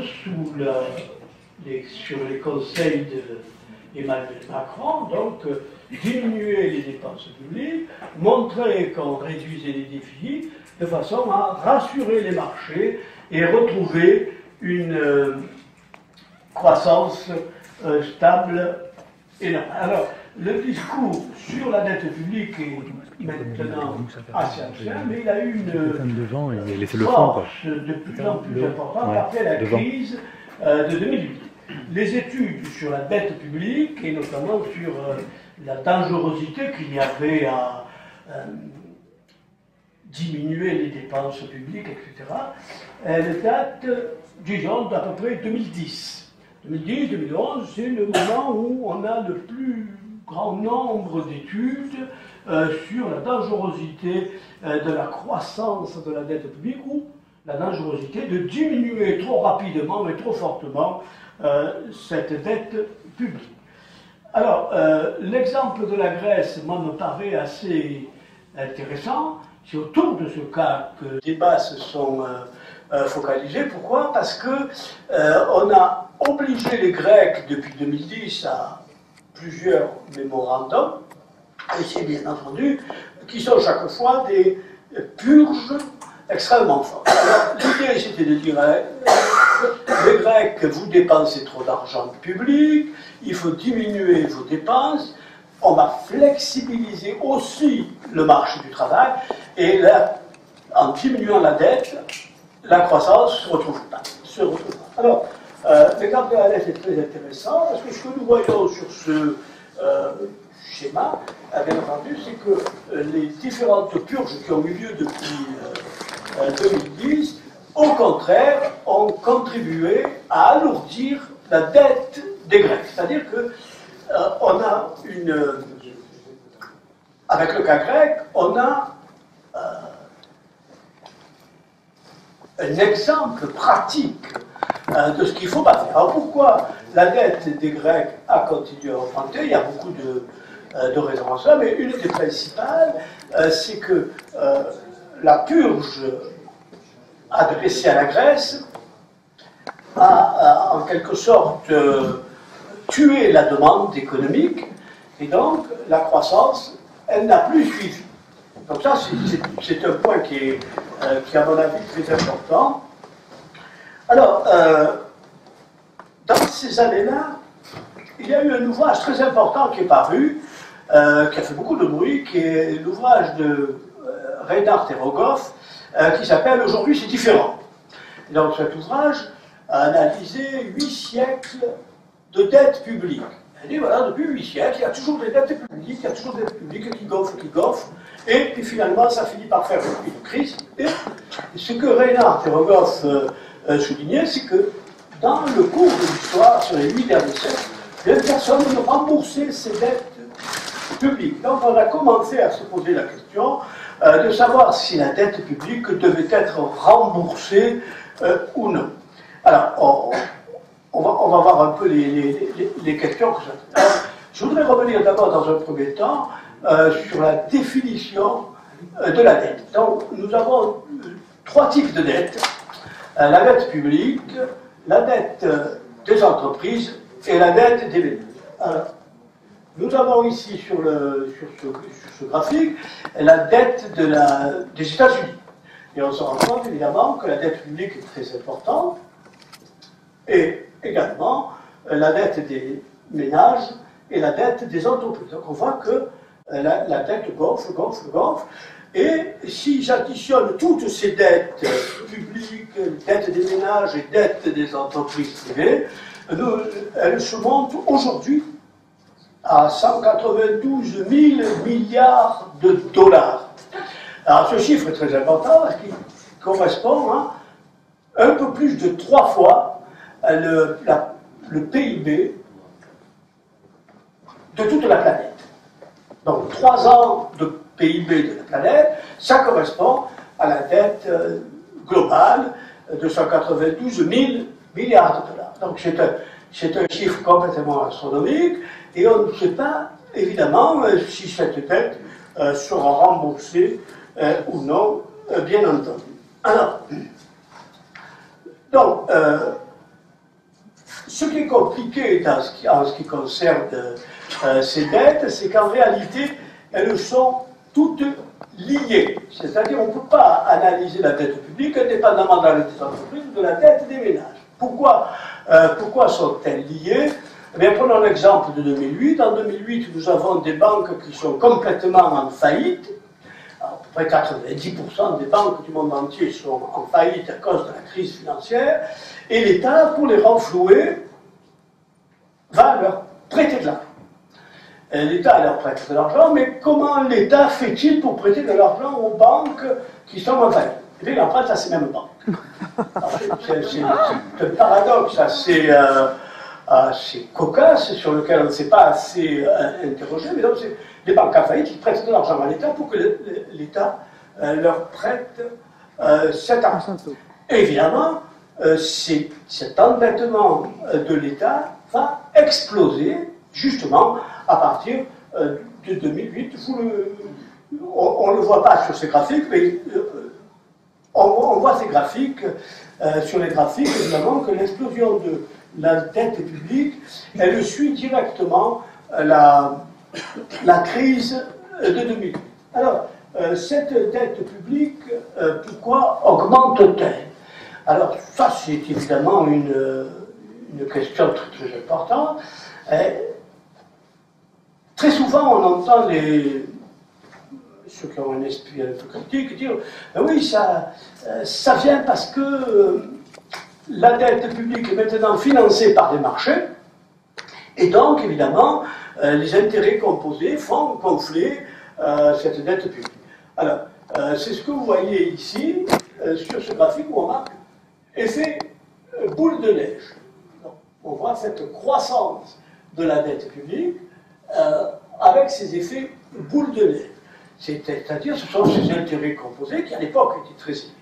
sur les conseils d'Emmanuel Macron, donc diminuer les dépenses publiques, montrer qu'on réduisait les déficits de façon à rassurer les marchés et retrouver une croissance stable et normale. Alors, le discours sur la dette publique est maintenant assez ancien, mais il a eu une force de plus en plus importante après la crise de 2008. Les études sur la dette publique, et notamment sur la dangerosité qu'il y avait à diminuer les dépenses publiques, etc., elles datent, disons, d'à peu près 2010. 2010-2011, c'est le moment où on a le plus grand nombre d'études sur la dangerosité de la croissance de la dette publique ou la dangerosité de diminuer trop rapidement et trop fortement cette dette publique. Alors, l'exemple de la Grèce, moi, me paraît assez intéressant. C'est autour de ce cas que les débats se sont focalisés. Pourquoi? Parce que on a obligé les Grecs depuis 2010 à plusieurs mémorandums, et c'est bien entendu, qui sont chaque fois des purges extrêmement fortes. Alors, l'idée, c'était de dire, les Grecs, vous dépensez trop d'argent public, il faut diminuer vos dépenses, on va flexibiliser aussi le marché du travail, et là, en diminuant la dette, la croissance se retrouve pas. Alors, l'exemple de la dette est très intéressant, parce que ce que nous voyons sur ce schéma, bien entendu, c'est que les différentes purges qui ont eu lieu depuis 2010, au contraire, ont contribué à alourdir la dette des Grecs. C'est-à-dire que on a avec le cas grec, on a un exemple pratique de ce qu'il ne faut pas faire. Alors pourquoi la dette des Grecs a continué à augmenter? Il y a beaucoup de raisons à cela, mais une des principales, c'est que la purge adressée à la Grèce a en quelque sorte tué la demande économique, et donc la croissance, elle n'a plus suivi. Donc ça, c'est un point qui est, à mon avis, très important. Alors, dans ces années-là, il y a eu un ouvrage très important qui est paru, qui a fait beaucoup de bruit, qui est l'ouvrage de Reinhard Herogoff, qui s'appelle « Aujourd'hui, c'est différent ». Donc cet ouvrage a analysé 8 siècles de dette publique. Elle dit, voilà, depuis 8 siècles, il y a toujours des dettes publiques, il y a toujours des dettes publiques qui gonflent, et puis finalement, ça finit par faire une crise. Et ce que Reinhard Herogoff soulignait, c'est que dans le cours de l'histoire, sur les 8 derniers siècles, personne ne remboursait ses dettes publiques. Donc on a commencé à se poser la question de savoir si la dette publique devait être remboursée ou non. Alors, on va voir un peu les questions que ça. Alors, je voudrais revenir d'abord dans un premier temps sur la définition de la dette. Donc, nous avons 3 types de dettes. La dette publique, la dette des entreprises et la dette des ménages. Alors, nous avons ici sur ce graphique la dette des États-Unis. Et on se rend compte évidemment que la dette publique est très importante, et également la dette des ménages et la dette des entreprises. Donc on voit que la dette gonfle. Et si j'additionne toutes ces dettes publiques, dettes des ménages et dettes des entreprises privées, elles se montent aujourd'hui à 192 000 milliards de dollars. Alors ce chiffre est très important parce qu'il correspond à un peu plus de 3 fois le PIB de toute la planète. Donc 3 ans de PIB de la planète, ça correspond à la dette globale de 192 000 milliards de dollars. Donc c'est un chiffre complètement astronomique, et on ne sait pas, évidemment, si cette dette sera remboursée ou non, bien entendu. Alors, donc, ce qui est compliqué en ce qui concerne ces dettes, c'est qu'en réalité, elles sont toutes liées. C'est-à-dire qu'on ne peut pas analyser la dette publique indépendamment de la dette des entreprises ou de la dette des ménages. Pourquoi sont-elles liées? Eh bien, prenons l'exemple de 2008. En 2008, nous avons des banques qui sont complètement en faillite. À peu près 90% des banques du monde entier sont en faillite à cause de la crise financière. Et l'État, pour les renflouer, va leur prêter de l'argent. L'État leur prête de l'argent, mais comment l'État fait-il pour prêter de l'argent aux banques qui sont en faillite? Eh bien, il emprunte à ces mêmes banques. C'est un paradoxe assez cocasse, sur lequel on ne s'est pas assez interrogé, mais donc c'est les banques en faillite qui prêtent de l'argent à l'État pour que l'État leur prête cet argent. Évidemment, cet endettement de l'État va exploser justement à partir de 2008. On ne le voit pas sur ces graphiques, mais on voit ces graphiques, sur les graphiques, évidemment, que l'explosion de la dette publique, elle suit directement la crise de 2008. Alors, cette dette publique, pourquoi augmente-t-elle? Alors, ça, c'est évidemment une question très, très importante. Très souvent, on entend ceux qui ont un esprit un peu critique dire oui, ça vient parce que la dette publique est maintenant financée par des marchés, et donc, évidemment, les intérêts composés font gonfler cette dette publique. Alors, c'est ce que vous voyez ici, sur ce graphique, où on marque effet boule de neige. Donc, on voit cette croissance de la dette publique avec ces effets boule de neige. C'est-à-dire, ce sont ces intérêts composés qui, à l'époque, étaient très élevés.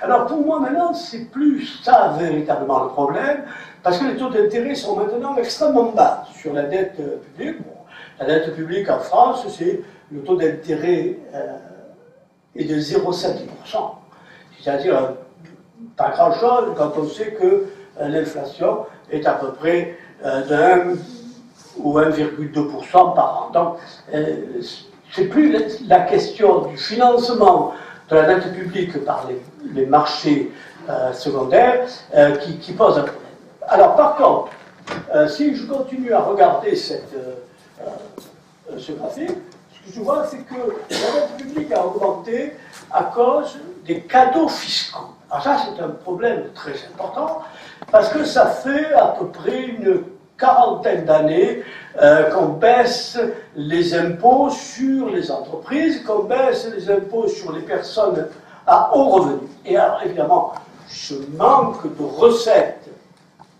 Alors, pour moi, maintenant, c'est plus ça véritablement le problème, parce que les taux d'intérêt sont maintenant extrêmement bas sur la dette publique. Bon, la dette publique en France, c'est le taux d'intérêt est de 0,7%. C'est-à-dire, pas grand-chose quand on sait que l'inflation est à peu près de 1 ou 1,2% par an. Donc, c'est plus la question du financement de la dette publique par les marchés secondaires qui pose un problème. Alors, par contre, si je continue à regarder ce graphique, ce que je vois, c'est que la dette publique a augmenté à cause des cadeaux fiscaux. Alors ça, c'est un problème très important, parce que ça fait à peu près une quarantaine d'années qu'on baisse les impôts sur les entreprises, qu'on baisse les impôts sur les personnes à haut revenu. Et alors, évidemment, ce manque de recettes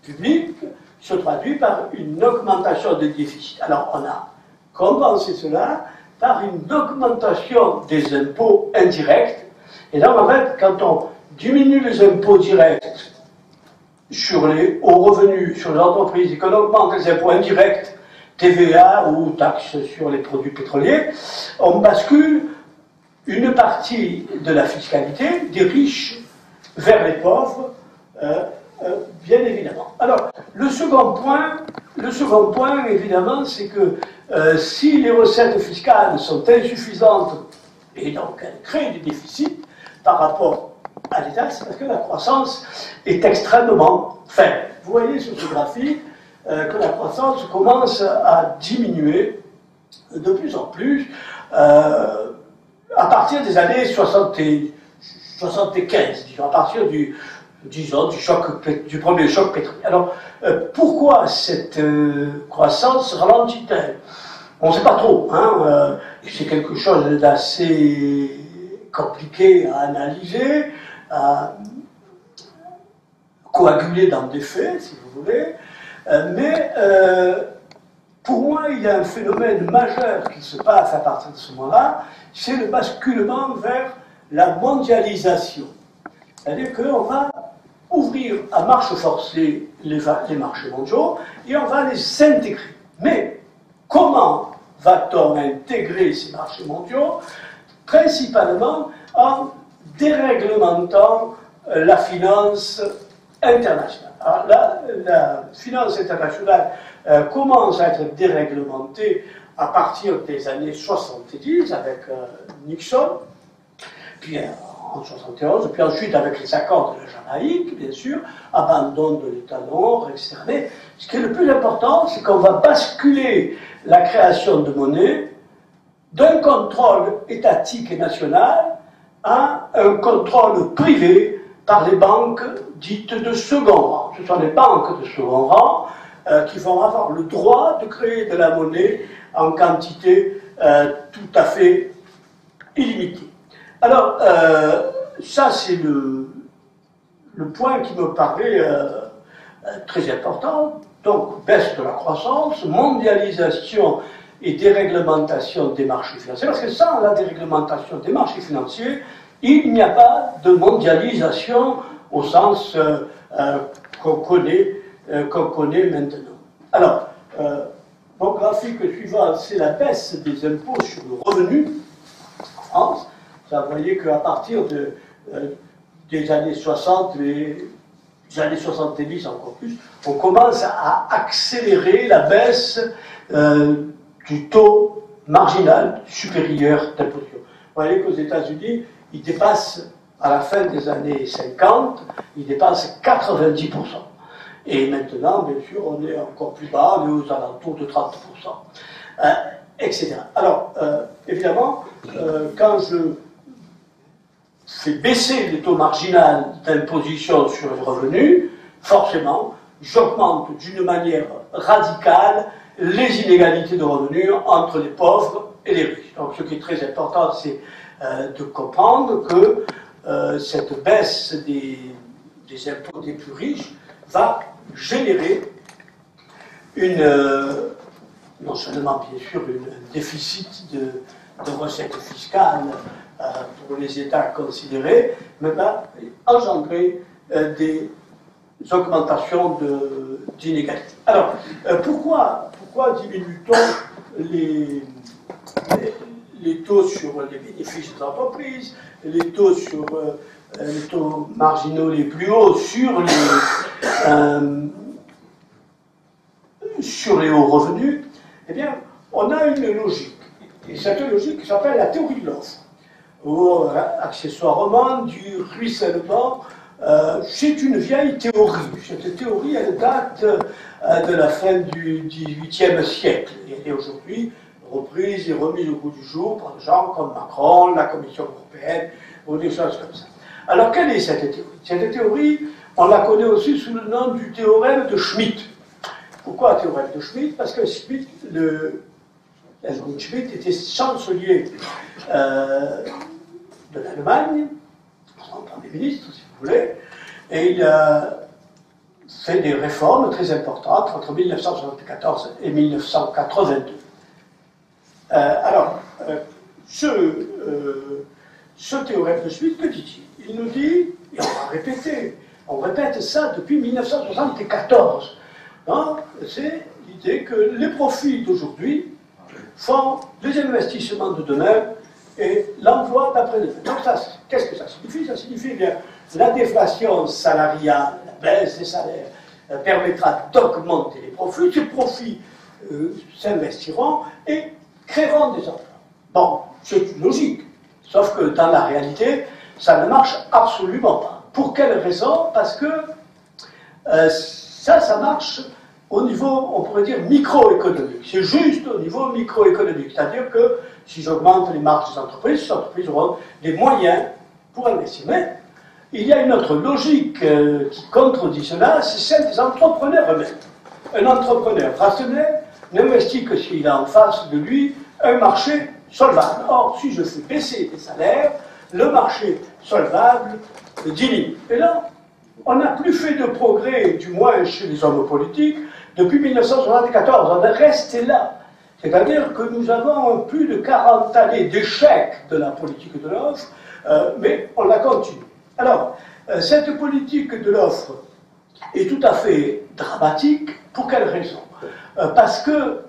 publiques se traduit par une augmentation des déficits. Alors, on a compensé cela par une augmentation des impôts indirects. Et là, en fait, quand on diminue les impôts directs sur les hauts revenus, sur les entreprises, et qu'on augmente les impôts indirects, TVA ou taxes sur les produits pétroliers, on bascule une partie de la fiscalité des riches vers les pauvres, bien évidemment. Alors, le second point, évidemment, c'est que si les recettes fiscales sont insuffisantes, et donc elles créent des déficits par rapport à l'État, c'est parce que la croissance est extrêmement faible. Vous voyez sur ce graphique que la croissance commence à diminuer de plus en plus à partir des années 75, disons, à partir du premier choc pétrolier. Alors, pourquoi cette croissance ralentit-elle? On ne sait pas trop, hein, c'est quelque chose d'assez compliqué à analyser, à coaguler dans des faits, si vous voulez, mais pour moi, il y a un phénomène majeur qui se passe à partir de ce moment-là, c'est le basculement vers la mondialisation. C'est-à-dire qu'on va ouvrir à marche forcée les marchés mondiaux et on va les intégrer. Mais comment va-t-on intégrer ces marchés mondiaux? Principalement en déréglementant la finance internationale. Alors là, la finance internationale commence à être déréglementée à partir des années 70 avec Nixon, puis en 71, puis ensuite avec les accords de la Jamaïque, bien sûr, abandon de l'État noir, etc. Mais ce qui est le plus important, c'est qu'on va basculer la création de monnaie d'un contrôle étatique et national à un contrôle privé par les banques dites de second rang. Ce sont les banques de second rang qui vont avoir le droit de créer de la monnaie en quantité tout à fait illimitée. Alors, ça c'est le point qui me paraît très important. Donc, baisse de la croissance, mondialisation et déréglementation des marchés financiers, parce que sans la déréglementation des marchés financiers, il n'y a pas de mondialisation au sens qu'on connaît maintenant. Alors, mon graphique suivant, c'est la baisse des impôts sur le revenu en France. Ça, vous voyez qu'à partir des années 60 et des années 70 encore plus, on commence à accélérer la baisse du taux marginal supérieur d'imposition. Vous voyez qu'aux États-Unis, il dépasse, à la fin des années 50, il dépasse 90%. Et maintenant, bien sûr, on est encore plus bas, on est aux alentours de 30%, etc. Alors, évidemment, quand je fais baisser le taux marginal d'imposition sur les revenus, forcément, j'augmente d'une manière radicale les inégalités de revenus entre les pauvres et les riches. Donc ce qui est très important, c'est de comprendre que cette baisse des impôts des plus riches va générer non seulement bien sûr un déficit de recettes fiscales pour les États considérés, mais va engendrer des augmentations d'inégalités. Alors, pourquoi diminue-t-on les taux sur les bénéfices des entreprises, les taux sur les taux marginaux les plus hauts sur les hauts revenus? Eh bien, on a une logique. Et cette logique s'appelle la théorie de l'offre, ou accessoirement du ruissellement. C'est une vieille théorie. Cette théorie, elle date de la fin du XVIIIe siècle. Et elle est aujourd'hui reprise et remise au goût du jour par des gens comme Macron, la Commission européenne, ou des choses comme ça. Alors, quelle est cette théorie? Cette théorie, on la connaît aussi sous le nom du théorème de Schmitt. Pourquoi théorème de Schmitt? Parce que Helmut Schmitt était chancelier de l'Allemagne, son premier ministre, si vous voulez, et il a fait des réformes très importantes entre 1974 et 1982. Alors, ce théorème de Schmitt, que dit-il? Il nous dit, et on répète ça depuis 1974, hein, c'est l'idée que les profits d'aujourd'hui font les investissements de demain et l'emploi d'après-demain. Donc qu'est-ce que ça signifie? Ça signifie bien la déflation salariale, la baisse des salaires, permettra d'augmenter les profits. Ces profits s'investiront et créeront des emplois. Bon, c'est une logique, sauf que dans la réalité, ça ne marche absolument pas. Pour quelle raison? Parce que ça marche au niveau, on pourrait dire, microéconomique. C'est juste au niveau microéconomique. C'est-à-dire que si j'augmente les marges des entreprises auront des moyens pour investir. Mais il y a une autre logique qui contredit cela, c'est celle des entrepreneurs eux-mêmes. Un entrepreneur rationnel n'investit que s'il a en face de lui un marché solvable. Or, si je fais baisser les salaires, le marché solvable diminue. Et là, on n'a plus fait de progrès, du moins chez les hommes politiques, depuis 1974. On est resté là. C'est-à-dire que nous avons plus de 40 années d'échec de la politique de l'offre, mais on la continue. Alors, cette politique de l'offre est tout à fait dramatique. Pour quelle raison? Parce que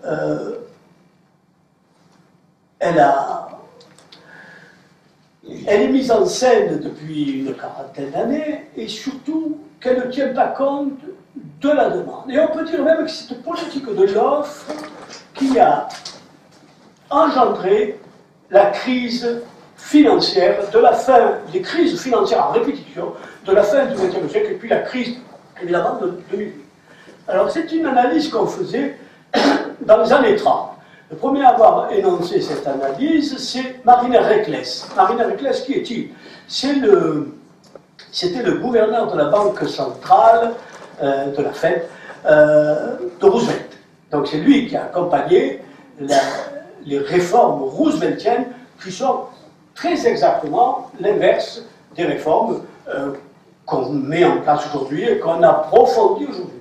elle est mise en scène depuis une quarantaine d'années et surtout qu'elle ne tient pas compte de la demande. Et on peut dire même que c'est cette politique de l'offre qui a engendré la crise financière, de la fin des crises financières en répétition, de la fin du XXe siècle, et puis la crise, évidemment, de 2008. Alors, c'est une analyse qu'on faisait dans les années 30. Le premier à avoir énoncé cette analyse, c'est Mariner Reckless. Mariner Reckless, qui est-il? C'était le gouverneur de la Banque centrale, de la Fed, de Roosevelt. Donc, c'est lui qui a accompagné les réformes rooseveltiennes qui sont très exactement l'inverse des réformes qu'on met en place aujourd'hui et qu'on approfondit aujourd'hui.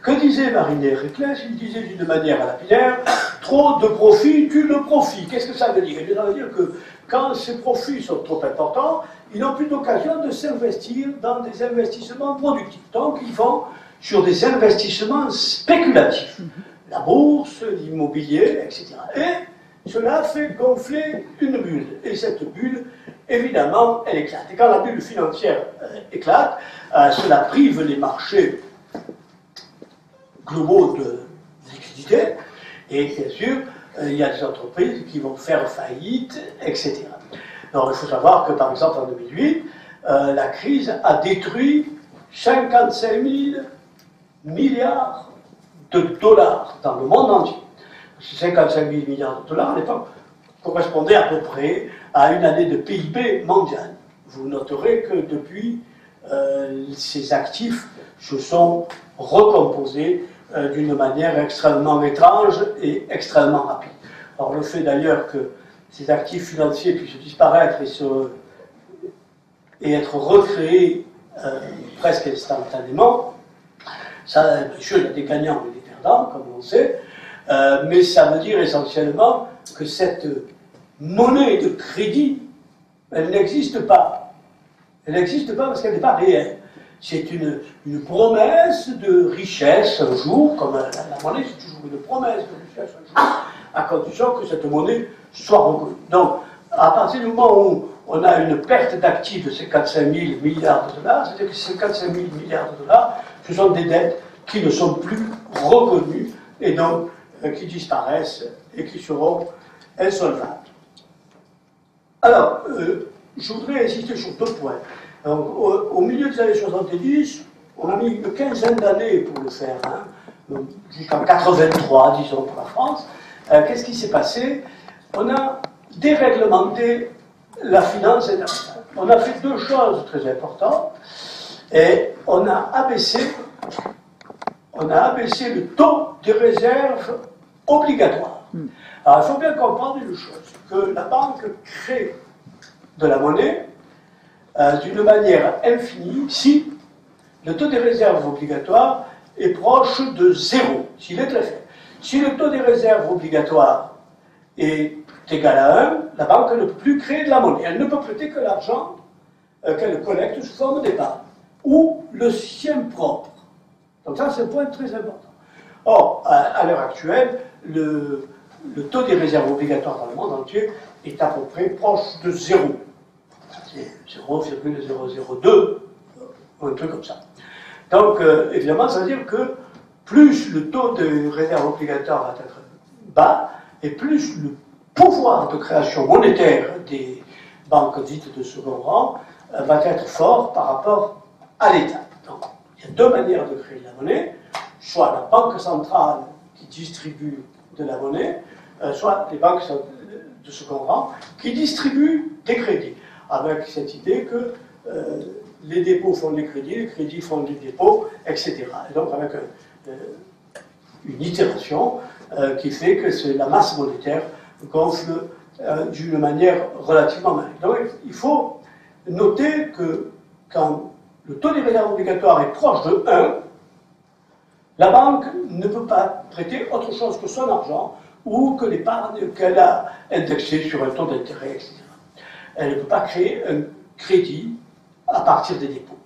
Que disait Mariner Reckless? Il disait d'une manière lapidaire, trop de profit tue le profit. Qu'est-ce que ça veut dire? Ça veut dire que quand ces profits sont trop importants, ils n'ont plus d'occasion de s'investir dans des investissements productifs. Donc ils vont sur des investissements spéculatifs. La bourse, l'immobilier, etc. Et cela fait gonfler une bulle. Et cette bulle, évidemment, elle éclate. Et quand la bulle financière éclate, cela prive les marchés globaux de liquidité. Et bien sûr, il y a des entreprises qui vont faire faillite, etc. Alors il faut savoir que, par exemple, en 2008, la crise a détruit 55 000 milliards de dollars dans le monde entier. Ces 55 000 milliards de dollars, à l'époque, correspondaient à peu près à une année de PIB mondial. Vous noterez que depuis, ces actifs se sont recomposés d'une manière extrêmement étrange et extrêmement rapide. Alors le fait d'ailleurs que ces actifs financiers puissent disparaître et être recréés presque instantanément, ça, bien sûr, il y a des gagnants et des perdants, comme on sait, mais ça veut dire essentiellement que cette monnaie de crédit, elle n'existe pas. Elle n'existe pas parce qu'elle n'est pas réelle. C'est une promesse de richesse un jour, comme la monnaie, c'est toujours une promesse de richesse un jour, à condition que cette monnaie soit reconnue. Donc, à partir du moment où on a une perte d'actifs de 55 000 milliards de dollars, c'est-à-dire que ces 55 000 milliards de dollars, ce sont des dettes qui ne sont plus reconnues et donc qui disparaissent et qui seront insolvables. Alors, je voudrais insister sur deux points. Donc, au milieu des années 70, on a mis une quinzaine d'années pour le faire, hein, jusqu'en 83, disons, pour la France. Qu'est-ce qui s'est passé? On a déréglementé la finance internationale. On a fait deux choses très importantes, et on a abaissé le taux des réserves obligatoires. Alors, il faut bien comprendre une chose, que la banque crée de la monnaie d'une manière infinie si le taux des réserves obligatoires est proche de zéro, s'il est très faible. Si le taux des réserves obligatoires est égal à 1, la banque ne peut plus créer de la monnaie. Elle ne peut prêter que l'argent qu'elle collecte sous forme d'épargne, ou le sien propre. Donc ça, c'est un point très important. Or, à l'heure actuelle, le taux des réserves obligatoires dans le monde entier est à peu près proche de zéro. C'est 0,002, ou un truc comme ça. Donc, évidemment, ça veut dire que plus le taux de réserve obligatoire va être bas, et plus le pouvoir de création monétaire des banques dites de second rang va être fort par rapport à l'État. Donc, il y a deux manières de créer de la monnaie, soit la banque centrale qui distribue de la monnaie, soit les banques de second rang qui distribuent des crédits, avec cette idée que les dépôts font des crédits, les crédits font des dépôts, etc. Et donc avec une itération qui fait que la masse monétaire gonfle d'une manière relativement maline. Donc il faut noter que quand le taux des réserves obligatoires est proche de 1, la banque ne peut pas prêter autre chose que son argent ou que l'épargne qu'elle a indexée sur un taux d'intérêt, etc. Elle ne peut pas créer un crédit à partir des dépôts,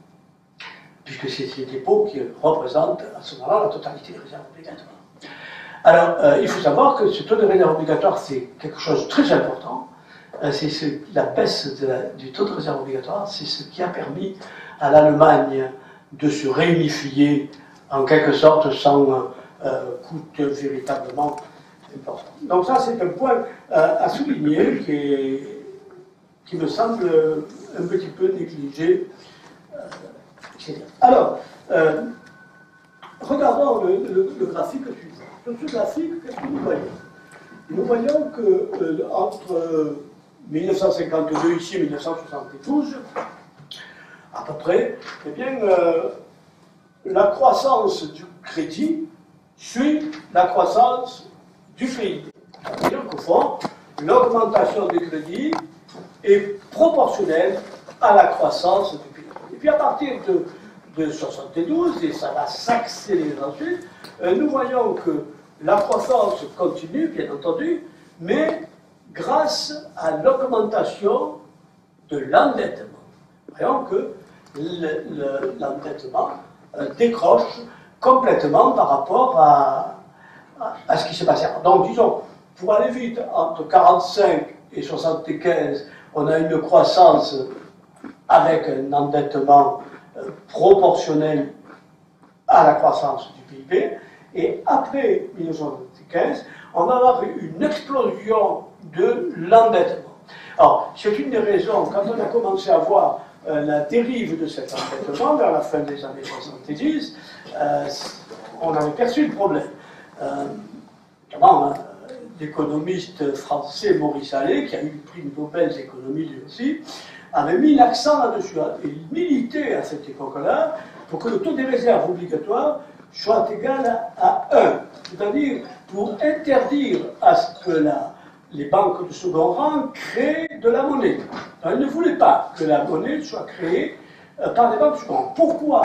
puisque c'est ces dépôts qui représentent à ce moment-là la totalité des réserves obligatoires. Alors, il faut savoir que ce taux de réserve obligatoire, c'est quelque chose de très important. La baisse du taux de réserve obligatoire, c'est ce qui a permis à l'Allemagne de se réunifier en quelque sorte sans coût véritablement important. Donc ça, c'est un point à souligner qui me semble un petit peu négligé. Alors, regardons le graphique suivant. Sur ce graphique, qu'est-ce que nous voyons? Nous voyons que entre 1952 ici et 1972, à peu près, eh bien, la croissance du crédit suit la croissance du PIB. C'est-à-dire qu'au fond, l'augmentation du crédit est proportionnelle à la croissance du PIB. Et puis à partir de 1972, et ça va s'accélérer ensuite, nous voyons que la croissance continue, bien entendu, mais grâce à l'augmentation de l'endettement. Voyons que l'endettement décroche complètement par rapport à ce qui s'est passé. Donc, disons, pour aller vite, entre 1945 et 1975, on a une croissance avec un endettement proportionnel à la croissance du PIB. Et après 1975, on va avoir une explosion de l'endettement. Alors, c'est une des raisons, quand on a commencé à voir la dérive de cet endettement vers la fin des années 70, on avait perçu le problème. Notamment, l'économiste français Maurice Allais, qui a eu le prix Nobel d'économie lui aussi, avait mis l'accent là-dessus. Et il militait à cette époque-là pour que le taux des réserves obligatoires soit égal à 1. C'est-à-dire pour interdire à ce que les banques de second rang créent de la monnaie. Alors, ils ne voulaient pas que la monnaie soit créée par les banques de second rang. Pourquoi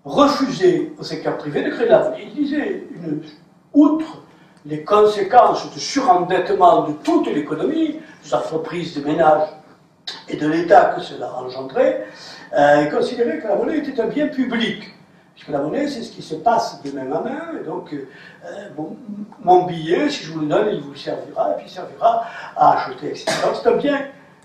refuser au secteur privé de créer de la monnaie? Il disait, outre les conséquences de surendettement de toute l'économie, des entreprises, des ménages et de l'État que cela engendrait, il considérait que la monnaie était un bien public. Puisque la monnaie, c'est ce qui se passe de main à main, et donc mon billet, si je vous le donne, il vous servira, et puis il servira à acheter, etc. Donc c'est un bien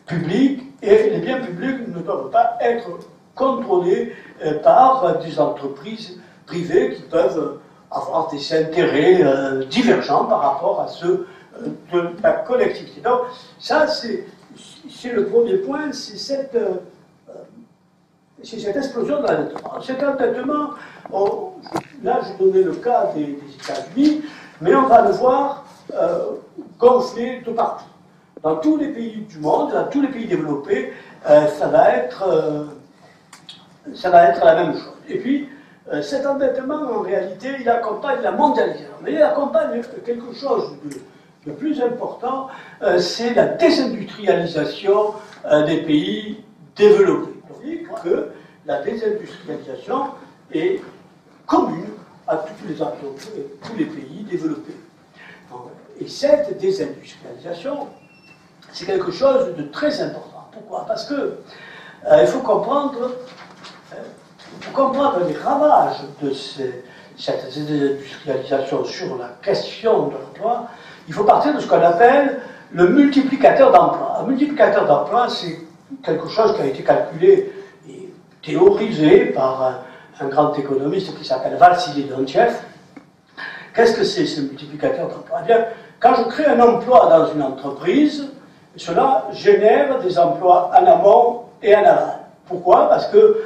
public, et les biens publics ne doivent pas être contrôlés par des entreprises privées qui peuvent avoir des intérêts divergents par rapport à ceux de la collectivité. Donc ça, c'est le premier point, c'est cette explosion de l'endettement. Cet endettement, là je donnais le cas des États-Unis, mais on va le voir gonfler de partout. Dans tous les pays du monde, dans tous les pays développés, ça va être la même chose. Et puis, cet endettement, en réalité, il accompagne la mondialisation. Mais il accompagne quelque chose de plus important, c'est la désindustrialisation des pays développés. Que la désindustrialisation est commune à tous les pays développés. Et cette désindustrialisation, c'est quelque chose de très important. Pourquoi? Parce que il faut comprendre les ravages de cette désindustrialisation sur la question de l'emploi. Il faut partir de ce qu'on appelle le multiplicateur d'emploi. Un multiplicateur d'emploi, c'est quelque chose qui a été calculé et théorisé par un grand économiste qui s'appelle Vassili Dontchev. Qu'est-ce que c'est ce multiplicateur d'emploi? Eh bien, quand je crée un emploi dans une entreprise, cela génère des emplois en amont et en aval. Pourquoi? Parce que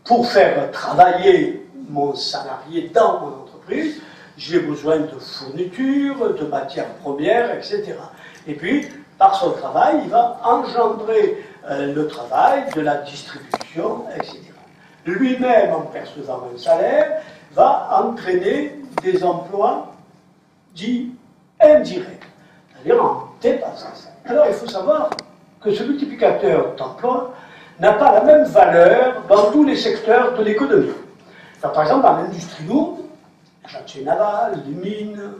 pour faire travailler mon salarié dans mon entreprise, j'ai besoin de fournitures, de matières premières, etc. Et puis, par son travail, il va engendrer le travail de la distribution, etc. Lui-même, en percevant un salaire, va entraîner des emplois dits indirects, c'est-à-dire en dépassant ça. Alors, il faut savoir que ce multiplicateur d'emploi n'a pas la même valeur dans tous les secteurs de l'économie. Par exemple, dans l'industrie lourde, les chantiers navals, les mines,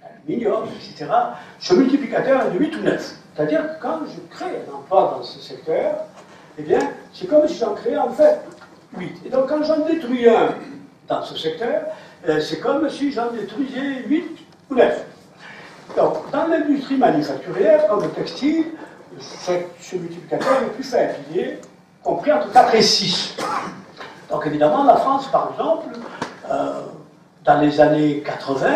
l'aluminium, etc., ce multiplicateur est de 8 ou 9. C'est-à-dire que quand je crée un emploi dans ce secteur, eh bien, c'est comme si j'en créais en fait 8. Et donc, quand j'en détruis un dans ce secteur, c'est comme si j'en détruisais 8 ou 9. Donc, dans l'industrie manufacturière, comme le textile, ce multiplicateur est plus faible, il est compris entre 4 et 6. Donc évidemment, la France, par exemple, dans les années 80,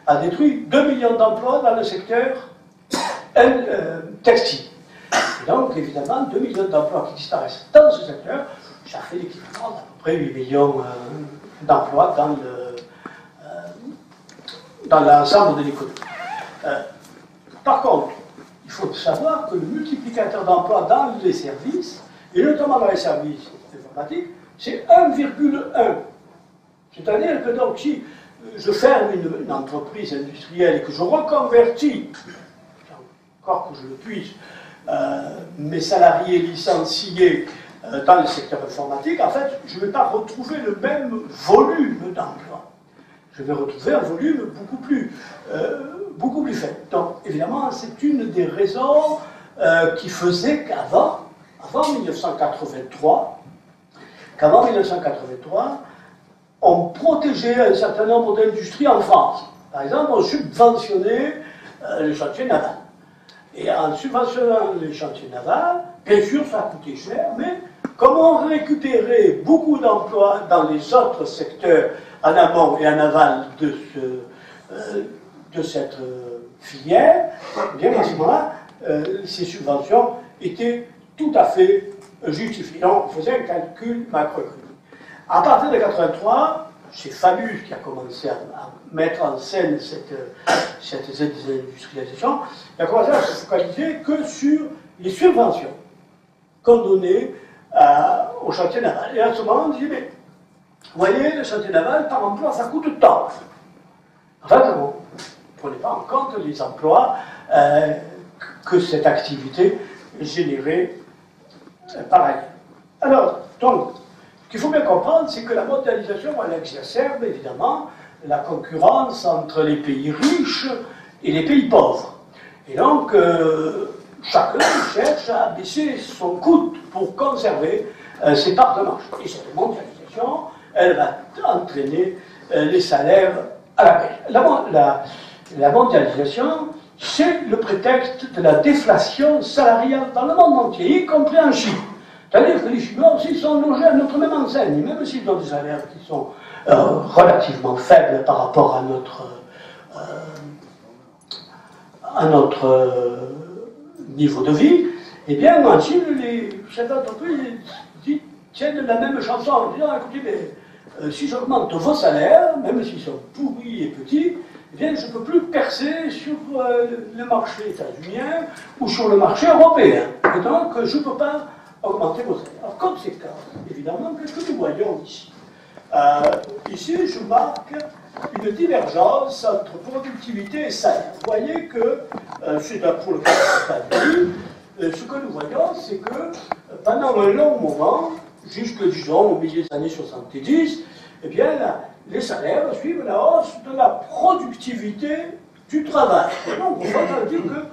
a détruit 2 millions d'emplois dans le secteur textile. Et donc, évidemment, 2 millions d'emplois qui disparaissent dans ce secteur, ça fait l'équivalent d'à peu près 8 millions d'emplois dans l'ensemble de l'économie. Par contre, il faut savoir que le multiplicateur d'emplois dans les services, et notamment dans les services informatiques, c'est 1,1. C'est-à-dire que donc, si je ferme une entreprise industrielle et que je reconvertis, encore que je le puisse, mes salariés licenciés dans le secteur informatique, en fait, je ne vais pas retrouver le même volume d'emploi. Je vais retrouver un volume beaucoup plus faible. Donc, évidemment, c'est une des raisons qui faisait qu'avant 1983, on protégeait un certain nombre d'industries en France. Par exemple, on subventionnait les chantiers navals. Et en subventionnant les chantiers navals, bien sûr, ça a coûté cher, mais comme on récupérait beaucoup d'emplois dans les autres secteurs en amont et en aval de cette filière, eh bien, à ce moment-là, ces subventions étaient tout à fait justifiées. Donc, on faisait un calcul macroéconomique. À partir de 1983, c'est Fabius qui a commencé à mettre en scène cette désindustrialisation. Il a commencé à se focaliser que sur les subventions qu'on donnait au chantier naval. Et à ce moment, on disait, mais vous voyez, le chantier naval, par emploi, ça coûte tant. En fait, on ne prenait pas en compte les emplois que cette activité générait par ailleurs. Alors, donc, ce qu'il faut bien comprendre, c'est que la mondialisation, elle exacerbe évidemment la concurrence entre les pays riches et les pays pauvres. Et donc, chacun cherche à baisser son coût pour conserver ses parts de marché. Et cette mondialisation, elle va entraîner les salaires à la baisse. La mondialisation, c'est le prétexte de la déflation salariale dans le monde entier, y compris en Chine. C'est-à-dire que les Chinois aussi sont logés à notre même enseigne, même s'ils ont des salaires qui sont relativement faibles par rapport à notre niveau de vie. Eh bien, en Chine, les chefs d'entreprise tiennent la même chanson en disant, écoutez, mais, si j'augmente vos salaires, même s'ils sont pourris et petits, eh bien, je ne peux plus percer sur le marché états-unien ou sur le marché européen. Et donc, je ne peux pas augmenter vos salaires. Alors, conséquence, évidemment, qu'est-ce que nous voyons ici? Ici, je marque une divergence entre productivité et salaire. Vous voyez que, c'est pour le cas des États-Unis, ce que nous voyons, c'est que pendant un long moment, jusque, disons, au milieu des années 70, eh bien, les salaires suivent la hausse de la productivité du travail. Et donc, on va dire que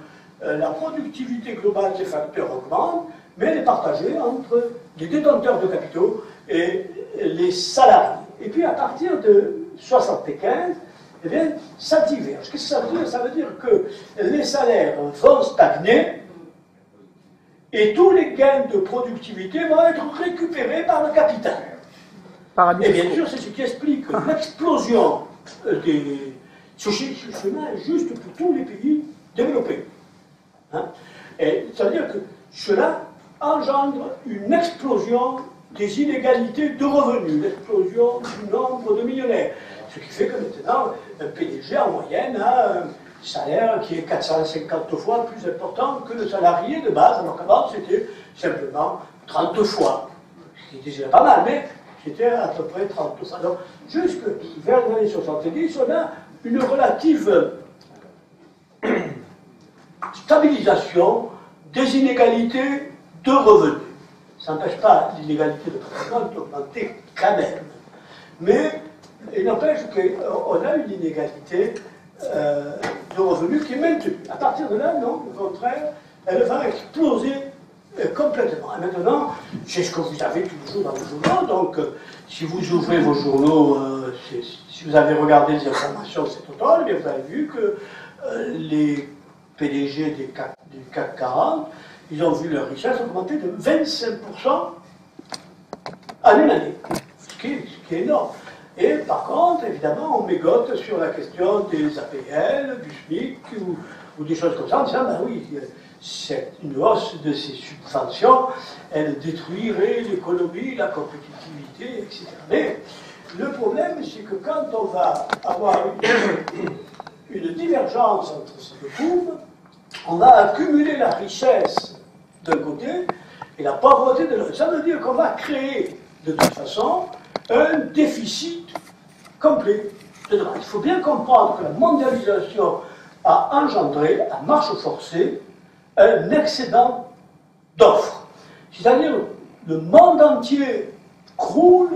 la productivité globale des facteurs augmente, mais elle est partagée entre les détenteurs de capitaux et les salariés. Et puis, à partir de 1975, eh bien, ça diverge. Qu'est-ce que ça veut dire? Ça veut dire que les salaires vont stagner et tous les gains de productivité vont être récupérés par le capital. Et bien sûr, c'est ce qui explique l'explosion des... Ce chemin est juste pour tous les pays développés. Hein? Et ça veut dire que cela engendre une explosion des inégalités de revenus, l'explosion du nombre de millionnaires. Ce qui fait que maintenant, un PDG en moyenne a un salaire qui est 450 fois plus important que le salarié de base, alors qu'avant c'était simplement 30 fois. Ce qui est déjà pas mal, mais c'était à peu près 30 fois. Donc, jusque vers les années 70, on a une relative stabilisation des inégalités de revenus. Ça n'empêche pas l'inégalité de patrimoine d'augmenter quand même. Mais il n'empêche qu'on a une inégalité de revenus qui est maintenue. À partir de là, non, au contraire, elle va exploser complètement. Et maintenant, c'est ce que vous avez tous les jours dans vos journaux. Donc, si vous ouvrez vos journaux, si vous avez regardé les informations cet automne, vous avez vu que les PDG du CAC 40, ils ont vu leur richesse augmenter de 25% en une année, ce qui est énorme. Et par contre, évidemment, on mégote sur la question des APL, du SMIC ou des choses comme ça, en disant, ben oui, une hausse de ces subventions, elle détruirait l'économie, la compétitivité, etc. Mais le problème, c'est que quand on va avoir une divergence entre ces deux courbes, on va accumuler la richesse d'un côté et la pauvreté de l'autre. Ça veut dire qu'on va créer, de toute façon, un déficit complet de demande. Il faut bien comprendre que la mondialisation a engendré, à marche forcée, un excédent d'offres. C'est-à-dire, le monde entier croule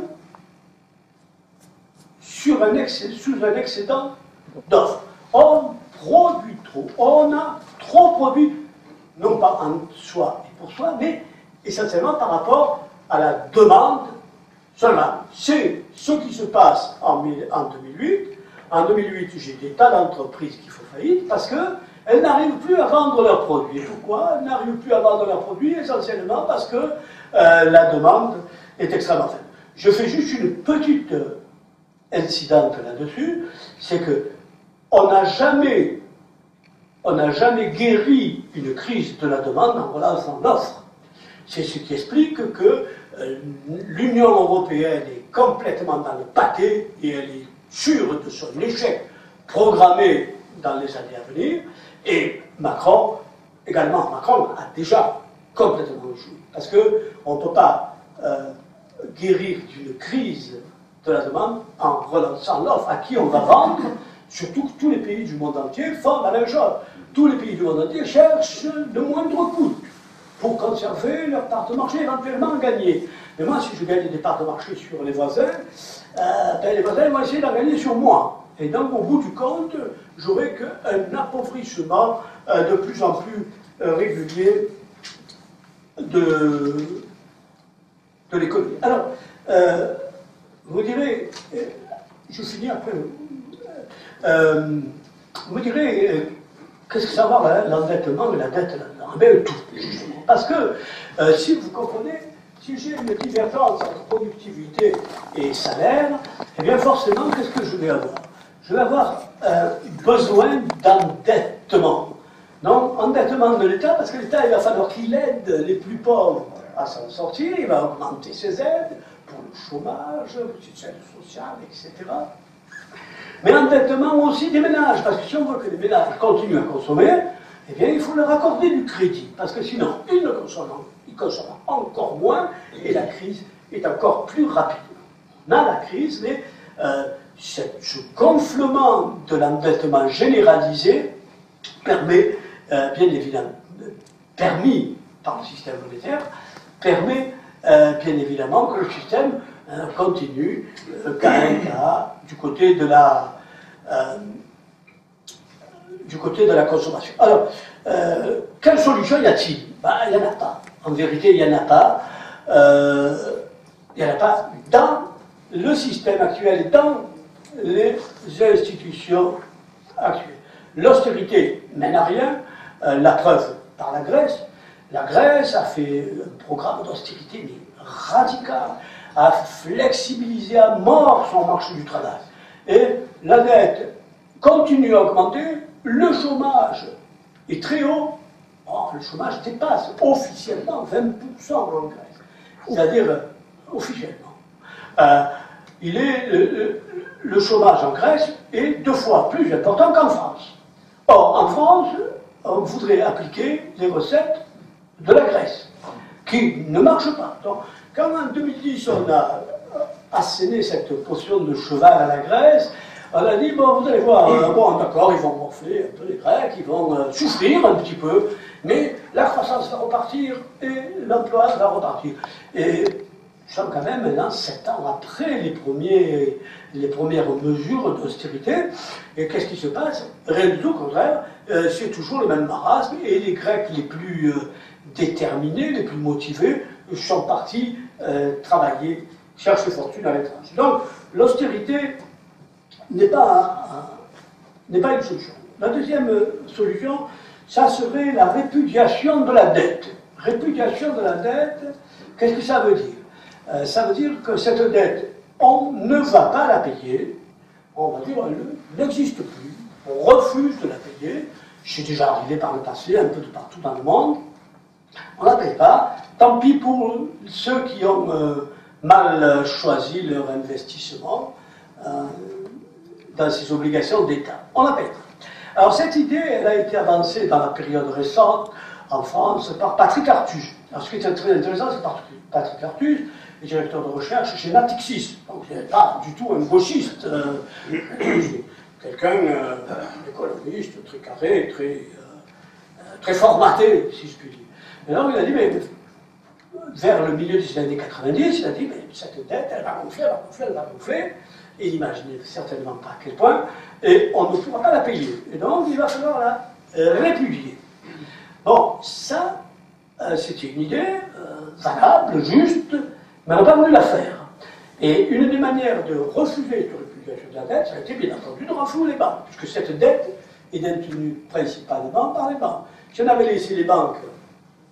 sous un excédent d'offres. On produit trop, on a trop produit, non pas en soi et pour soi, mais essentiellement par rapport à la demande seulement. C'est ce qui se passe en 2008. En 2008, j'ai des tas d'entreprises qui font faillite parce qu'elles n'arrivent plus à vendre leurs produits. Pourquoi elles n'arrivent plus à vendre leurs produits? Essentiellement parce que la demande est extrêmement faible. Je fais juste une petite incidente là-dessus, c'est que on n'a jamais guéri une crise de la demande en relançant l'offre. C'est ce qui explique que l'Union européenne est complètement dans le pâté et elle est sûre de son échec programmé dans les années à venir. Et Macron, également, Macron a déjà complètement échoué. Parce qu'on ne peut pas guérir d'une crise de la demande en relançant l'offre. À qui on va vendre? Surtout que tous les pays du monde entier font la même chose. Tous les pays du monde entier cherchent le moindre coût pour conserver leur part de marché, éventuellement gagner. Mais moi, si je gagne des parts de marché sur les voisins, les voisins vont essayer d'en gagner sur moi. Et donc, au bout du compte, j'aurai qu'un appauvrissement de plus en plus régulier de l'économie. Alors, vous direz, je finis après, vous direz, qu'est-ce que ça va, l'endettement et la dette là-dedans? Eh bien, tout, justement. Parce que, si vous comprenez, si j'ai une divergence entre productivité et salaire, eh bien, forcément, qu'est-ce que je vais avoir? Je vais avoir besoin d'endettement. Non, endettement de l'État, parce que l'État, il va falloir qu'il aide les plus pauvres à s'en sortir, il va augmenter ses aides pour le chômage, pour les aides sociales, etc. Mais endettement aussi des ménages, parce que si on veut que les ménages continuent à consommer, eh bien, il faut leur accorder du crédit, parce que sinon, ils ne consommeront, encore moins, et la crise est encore plus rapide. On a la crise, mais ce gonflement de l'endettement généralisé permet, bien évidemment, permis par le système monétaire, permet bien évidemment que le système continue cas à cas du côté de la consommation. Alors, quelle solution y a-t-il? Il n'y en a pas. En vérité, il n'y en a pas. Il n'y en a pas dans le système actuel, dans les institutions actuelles. L'austérité mène à rien. La preuve par la Grèce. La Grèce a fait un programme d'austérité mais radical, a flexibilisé à mort son marché du travail. Et la dette continue à augmenter, le chômage est très haut. Or, le chômage dépasse officiellement 20% en Grèce. C'est-à-dire, officiellement. Le chômage en Grèce est 2 fois plus important qu'en France. Or, en France, on voudrait appliquer les recettes de la Grèce, qui ne marchent pas. Donc, quand en 2010, on a asséné cette potion de cheval à la Grèce, on a dit, bon, vous allez voir, bon, d'accord, ils vont morfler un peu les Grecs, ils vont souffrir un petit peu, mais la croissance va repartir et l'emploi va repartir. Et nous sommes quand même maintenant 7 ans après les premières mesures d'austérité, et qu'est-ce qui se passe? Rien du tout, au contraire, c'est toujours le même marasme, et les Grecs les plus déterminés, les plus motivés, sont partis travailler, chercher fortune à l'étranger. Donc, l'austérité n'est pas une solution. La deuxième solution, ça serait la répudiation de la dette. Répudiation de la dette, qu'est-ce que ça veut dire? ça veut dire que cette dette, on ne va pas la payer, on va dire elle n'existe plus, on refuse de la payer, c'est déjà arrivé par le passé, un peu de partout dans le monde, on ne la paye pas, tant pis pour ceux qui ont mal choisi leur investissement dans ces obligations d'État. On la paye pas. Alors cette idée, elle a été avancée dans la période récente en France par Patrick Artus. Alors ce qui est très intéressant, c'est Patrick Artus, le directeur de recherche chez Natixis. Donc il n'est pas du tout un gauchiste, quelqu'un, économiste, très carré, très formaté, si je puis dire. Et donc il a dit, mais vers le milieu des années 90, il a dit, mais cette dette, elle va gonfler, elle va gonfler, elle va gonfler. Et il n'imaginait certainement pas à quel point, et on ne pourra pas la payer. Et donc il va falloir la répudier. Bon, ça, c'était une idée valable, juste, mais on n'a pas voulu la faire. Et une des manières de refuser cette répudiation de la dette, ça a été bien entendu de renflouer les banques, puisque cette dette est détenue principalement par les banques. Si on avait laissé les banques,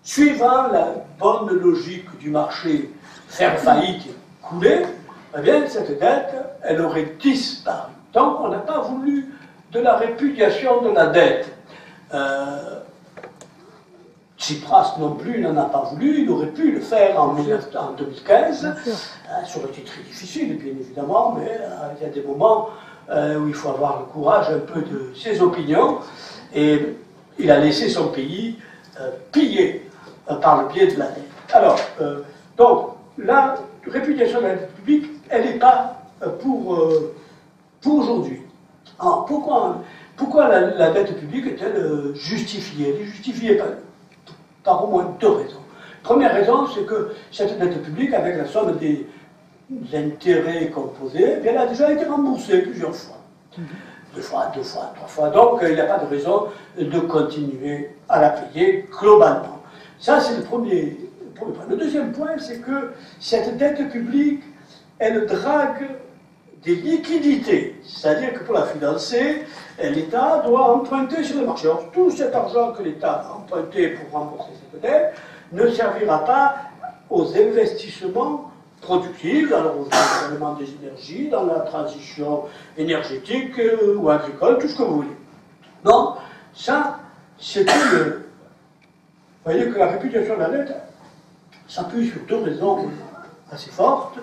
suivant la bonne logique du marché, faire faillite et couler, eh bien, cette dette, elle aurait disparu. Donc, on n'a pas voulu de la répudiation de la dette. Tsipras non plus n'en a pas voulu, il aurait pu le faire en 2015. Ça aurait été très difficile, bien évidemment, mais il y a des moments où il faut avoir le courage un peu de ses opinions. Et il a laissé son pays pillé par le biais de la dette. Alors, donc, la répudiation de la dette publique, elle n'est pas pour aujourd'hui. Alors, pourquoi la dette publique est-elle justifiée? Elle est justifiée par au moins deux raisons. Première raison, c'est que cette dette publique, avec la somme des intérêts composés, elle a déjà été remboursée plusieurs fois. Deux fois, trois fois. Donc, il n'y a pas de raison de continuer à la payer globalement. Ça, c'est le premier point. Le deuxième point, c'est que cette dette publique, elle drague des liquidités. C'est-à-dire que pour la financer, l'État doit emprunter sur le marché. Alors, tout cet argent que l'État a emprunté pour rembourser cette dette ne servira pas aux investissements productifs, alors aux développements des énergies, dans la transition énergétique ou agricole, tout ce que vous voulez. Donc, ça, c'est une... Vous voyez que la répudiation de la dette s'appuie sur deux raisons assez fortes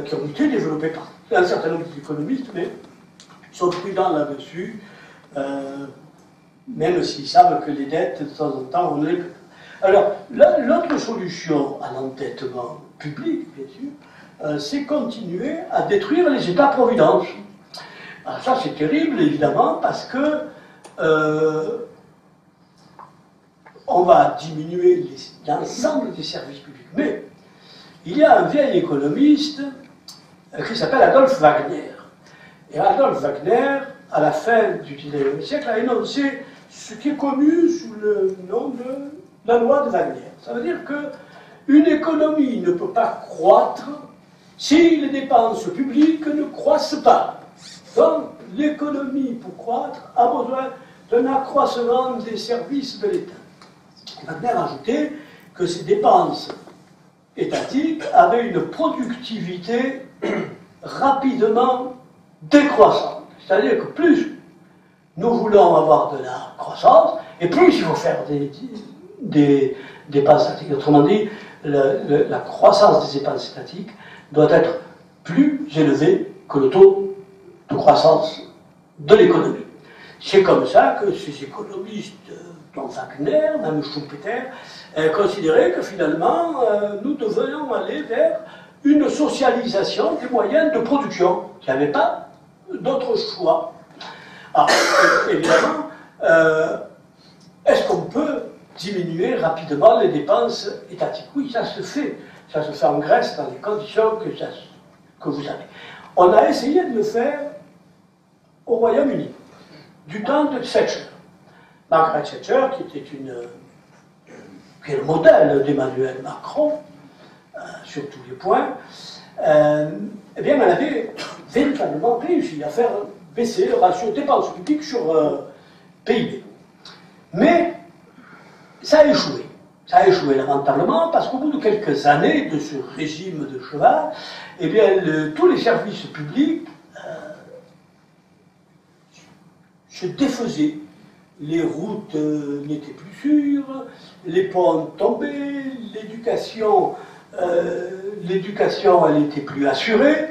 qui ont été développées par un certain nombre d'économistes, mais ils sont prudents là-dessus, même s'ils savent que les dettes, de temps en temps, on ne les peut pas. Alors, l'autre solution à l'endettement public, bien sûr, c'est continuer à détruire les États-providence. Alors ça, c'est terrible, évidemment, parce que on va diminuer l'ensemble des services publics. Mais il y a un vieil économiste qui s'appelle Adolphe Wagner. Et Adolphe Wagner, à la fin du XIXe siècle, a énoncé ce qui est connu sous le nom de la loi de Wagner. Ça veut dire qu'une économie ne peut pas croître si les dépenses publiques ne croissent pas. Donc, l'économie, pour croître, a besoin d'un accroissement des services de l'État. Wagner a ajouté que ces dépenses étatiques avaient une productivité rapidement décroissante. C'est-à-dire que plus nous voulons avoir de la croissance, et plus il faut faire des dépenses étatiques. Autrement dit, la croissance des dépenses étatiques doit être plus élevée que le taux de croissance de l'économie. C'est comme ça que ces économistes, dont Wagner, même Schumpeter, considéraient que finalement, nous devrions aller vers une socialisation des moyens de production. Il n'y avait pas d'autre choix. Alors, évidemment, est-ce qu'on peut diminuer rapidement les dépenses étatiques? Oui, ça se fait. Ça se fait en Grèce dans les conditions que vous avez. On a essayé de le faire au Royaume-Uni, du temps de Thatcher. Margaret Thatcher, qui est le modèle d'Emmanuel Macron, sur tous les points, eh bien, elle avait véritablement réussi à faire baisser le ratio dépenses publiques sur PIB. Mais ça a échoué. Ça a échoué lamentablement parce qu'au bout de quelques années de ce régime de cheval, eh bien, tous les services publics se défaisaient. Les routes n'étaient plus sûres, les ponts tombaient, l'éducation, elle n'était plus assurée,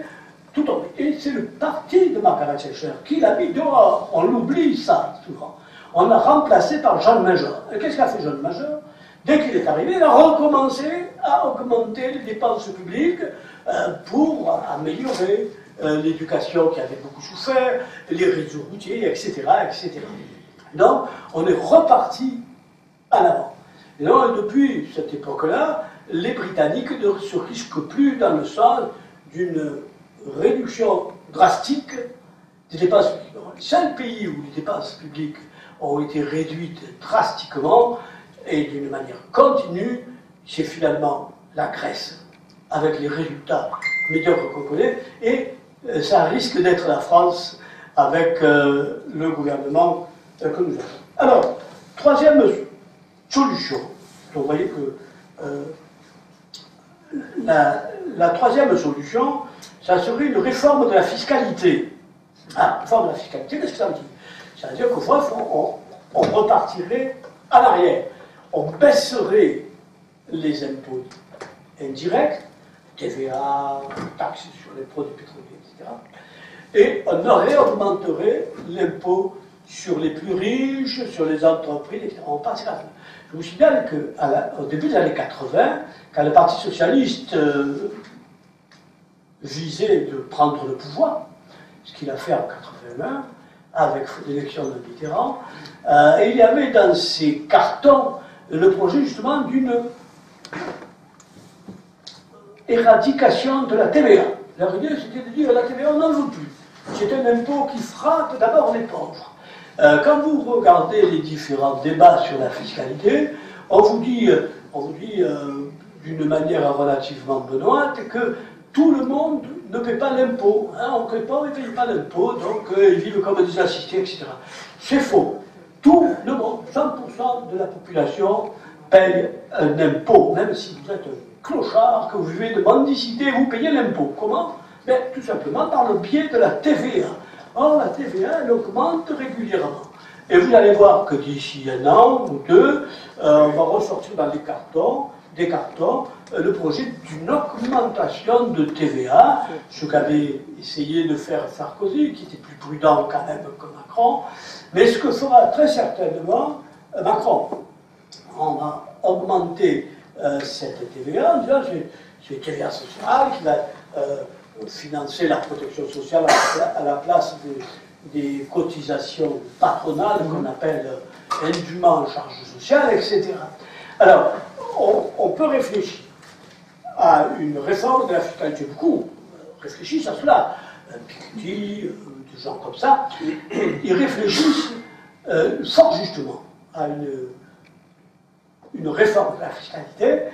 tout tombait. Et c'est le parti de Margaret Thatcher qui l'a mis dehors. On l'oublie ça souvent. On l'a remplacé par John Major. Et qu'est-ce qu'a fait John Major? Dès qu'il est arrivé, il a recommencé à augmenter les dépenses publiques pour améliorer l'éducation qui avait beaucoup souffert, les réseaux routiers, etc., etc. Donc, on est reparti à l'avant. Et donc, depuis cette époque-là, les Britanniques ne se risquent plus dans le sens d'une réduction drastique des dépenses publiques. Les seuls pays où les dépenses publiques ont été réduites drastiquement et d'une manière continue, c'est finalement la Grèce, avec les résultats médiocres qu'on connaît, et ça risque d'être la France avec le gouvernement que nous avons. Alors, troisième solution. Donc, vous voyez que la troisième solution, ça serait une réforme de la fiscalité. Ah, réforme de la fiscalité, qu'est-ce que ça veut dire? Ça veut dire qu'au fond, on repartirait à l'arrière. On baisserait les impôts indirects, TVA, taxes sur les produits pétroliers, etc. Et on réaugmenterait l'impôt sur les plus riches, sur les entreprises, etc. On passe là. Je vous signale qu'au début des années 80, quand le Parti socialiste visait de prendre le pouvoir, ce qu'il a fait en 81, avec l'élection de Mitterrand, et il y avait dans ses cartons le projet justement d'une éradication de la TVA. Leur idée, c'était de dire la TVA, on n'en veut plus. C'est un impôt qui frappe d'abord les pauvres. Quand vous regardez les différents débats sur la fiscalité, on vous dit d'une manière relativement benoîte que tout le monde ne paie pas l'impôt. Hein, on ne paye pas l'impôt, donc ils vivent comme des assistés, etc. C'est faux. Tout le monde, 100% de la population paye un impôt, même si vous êtes un clochard, que vous vivez de mendicité, vous payez l'impôt. Comment? Bien, tout simplement par le biais de la TVA. Or, la TVA, elle augmente régulièrement. Et vous allez voir que d'ici un an ou deux, on va ressortir dans des cartons, le projet d'une augmentation de TVA, ce qu'avait essayé de faire Sarkozy, qui était plus prudent quand même que Macron, mais ce que fera très certainement Macron. On va augmenter cette TVA en disant c'est une TVA sociale qui va financer la protection sociale à la place des cotisations patronales qu'on appelle indûment charges sociales, etc. Alors, on peut réfléchir à une réforme de la fiscalité. Beaucoup réfléchissent à cela. Piketty, des gens comme ça, ils réfléchissent fort justement à une réforme de la fiscalité,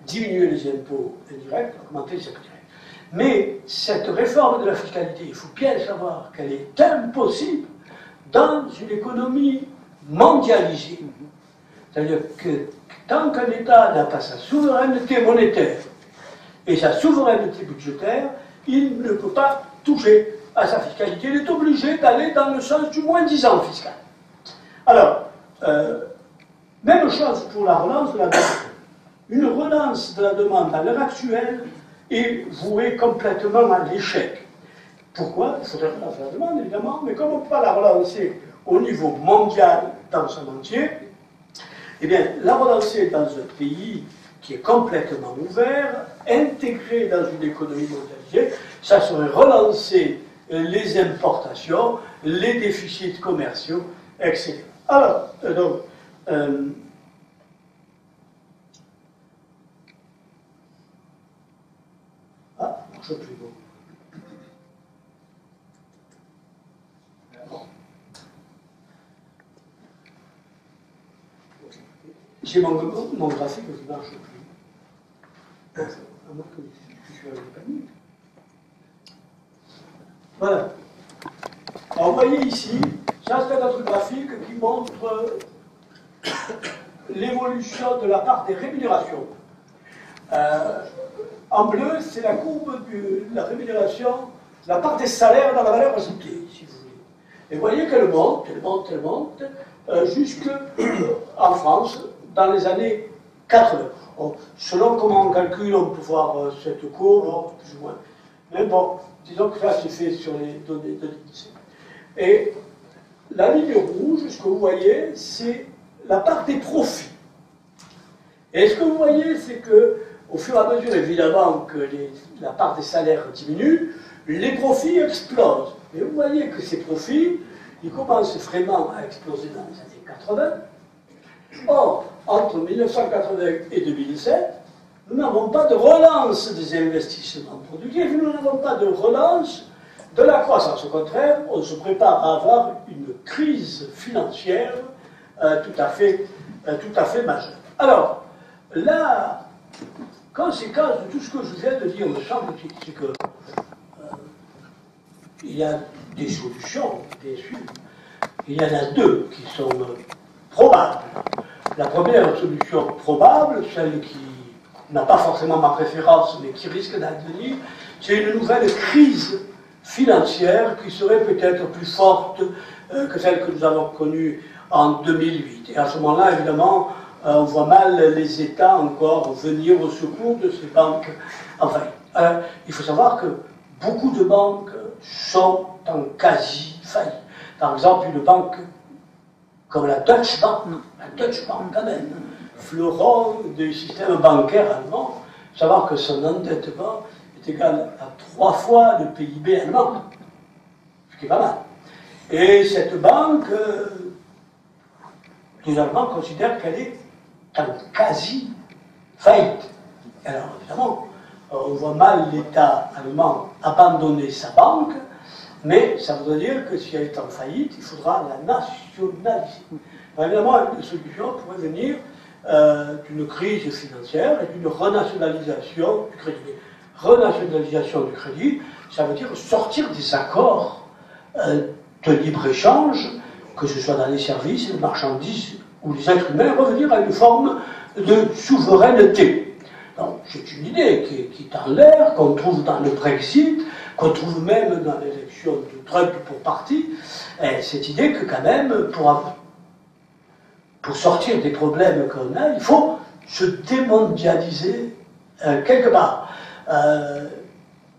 diminuer les impôts indirects, augmenter les impôts directs. Mais cette réforme de la fiscalité, il faut bien savoir qu'elle est impossible dans une économie mondialisée. C'est-à-dire que tant qu'un État n'a pas sa souveraineté monétaire et sa souveraineté budgétaire, il ne peut pas toucher à sa fiscalité. Il est obligé d'aller dans le sens du moins-disant fiscal. Alors, même chose pour la relance de la demande. Une relance de la demande à l'heure actuelle est vouée complètement à l'échec. Pourquoi? Il faudrait relancer la demande, évidemment, mais comme on ne peut pas la relancer au niveau mondial dans son entier, eh bien, la relancer dans un pays qui est complètement ouvert, intégré dans une économie mondialisée, ça serait relancer les importations, les déficits commerciaux, etc. Alors, donc, marche plus beau. J'ai mon graphique qui ne marche plus. À moins que je suis avec le panique. Voilà. Alors, vous voyez ici, ça c'est notre graphique qui montre l'évolution de la part des rémunérations. En bleu, c'est la courbe de la rémunération, la part des salaires dans la valeur ajoutée, si vous voulez. Et vous voyez qu'elle monte, elle monte, elle monte, jusqu'en France, dans les années 80. Bon, selon comment on calcule, on peut voir cette courbe, plus ou moins. Mais bon, disons que là, c'est fait sur les données de l'INSEE. Et la ligne rouge, ce que vous voyez, c'est la part des profits. Et ce que vous voyez, c'est que, au fur et à mesure, évidemment, que la part des salaires diminue, les profits explosent. Et vous voyez que ces profits, ils commencent vraiment à exploser dans les années 80. Or, entre 1980 et 2007, nous n'avons pas de relance des investissements productifs, nous n'avons pas de relance de la croissance. Au contraire, on se prépare à avoir une crise financière tout à fait majeure. Alors, la conséquence de tout ce que je viens de dire, me semble-t-il, c'est que il y a des solutions, bien sûr. Il y en a deux qui sont probables. La première solution probable, celle qui n'a pas forcément ma préférence, mais qui risque d'advenir, c'est une nouvelle crise financière qui serait peut-être plus forte que celle que nous avons connue en 2008. Et à ce moment-là, évidemment, on voit mal les États encore venir au secours de ces banques en faillite. Il faut savoir que beaucoup de banques sont en quasi-faillite. Par exemple, une banque comme la Deutsche Bank quand même, fleuron du système bancaire allemand, savoir que son endettement est égal à 3 fois le PIB allemand, ce qui est pas mal. Et cette banque, les Allemands considèrent qu'elle est en quasi-faillite. Alors évidemment, on voit mal l'État allemand abandonner sa banque, mais ça voudrait dire que si elle est en faillite, il faudra la nationaliser. Alors, évidemment, une solution pourrait venir d'une crise financière et d'une renationalisation du crédit. Renationalisation du crédit, ça veut dire sortir des accords de libre-échange, que ce soit dans les services, les marchandises ou les êtres humains, revenir à une forme de souveraineté. Donc, c'est une idée qui est en l'air, qu'on trouve dans le Brexit, qu'on trouve même dans l'élection de Trump pour parti. Et cette idée que quand même, pour sortir des problèmes qu'on a, il faut se démondialiser quelque part.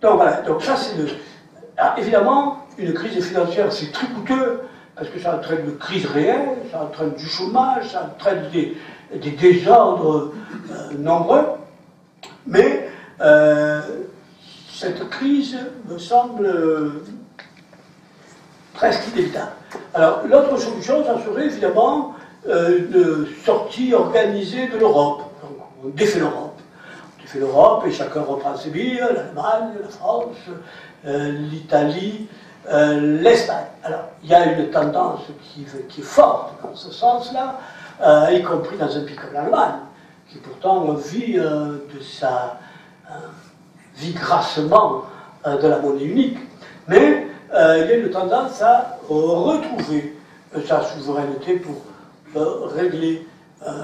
Donc voilà, donc ça c'est le... Alors, évidemment, une crise financière c'est très coûteux, parce que ça entraîne une crise réelle, ça entraîne du chômage, ça entraîne des désordres nombreux, mais cette crise me semble presque inévitable. Alors, l'autre solution, ça serait évidemment une sortie organisée de l'Europe. Donc, on défait l'Europe. On défait l'Europe et chacun reprend ses billes, l'Allemagne, la France, l'Italie, l'Espagne. Alors, il y a une tendance qui est forte dans ce sens-là, y compris dans un pays comme l'Allemagne, qui pourtant vit vit grassement de la monnaie unique. Mais il y a une tendance à retrouver sa souveraineté pour régler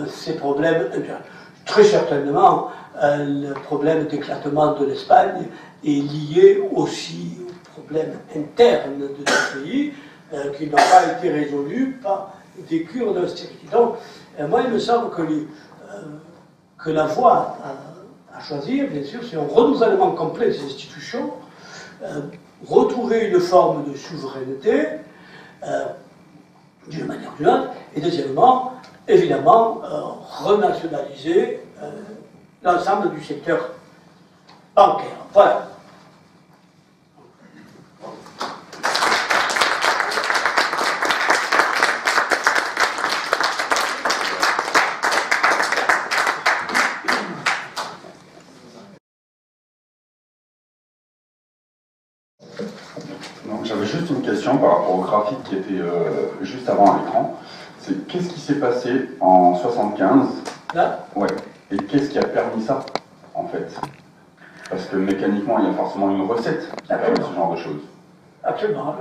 ces problèmes intérieurs. Très certainement, le problème d'éclatement de l'Espagne est lié aussi aux problèmes internes de ce pays qui n'ont pas été résolus par des cures d'austérité. Donc, moi, il me semble que la voie à choisir, bien sûr, c'est un renouvellement complet des institutions, retrouver une forme de souveraineté d'une manière ou d'une autre, et deuxièmement, évidemment, renationaliser l'ensemble du secteur bancaire. Voilà. Donc j'avais juste une question par rapport au graphique qui était juste avant à l'écran. C'est qu'est-ce qui s'est passé en 75 Là ? Ouais. Et qu'est-ce qui a permis ça, en fait? Parce que mécaniquement, il y a forcément une recette qui permet ce genre de choses. Absolument.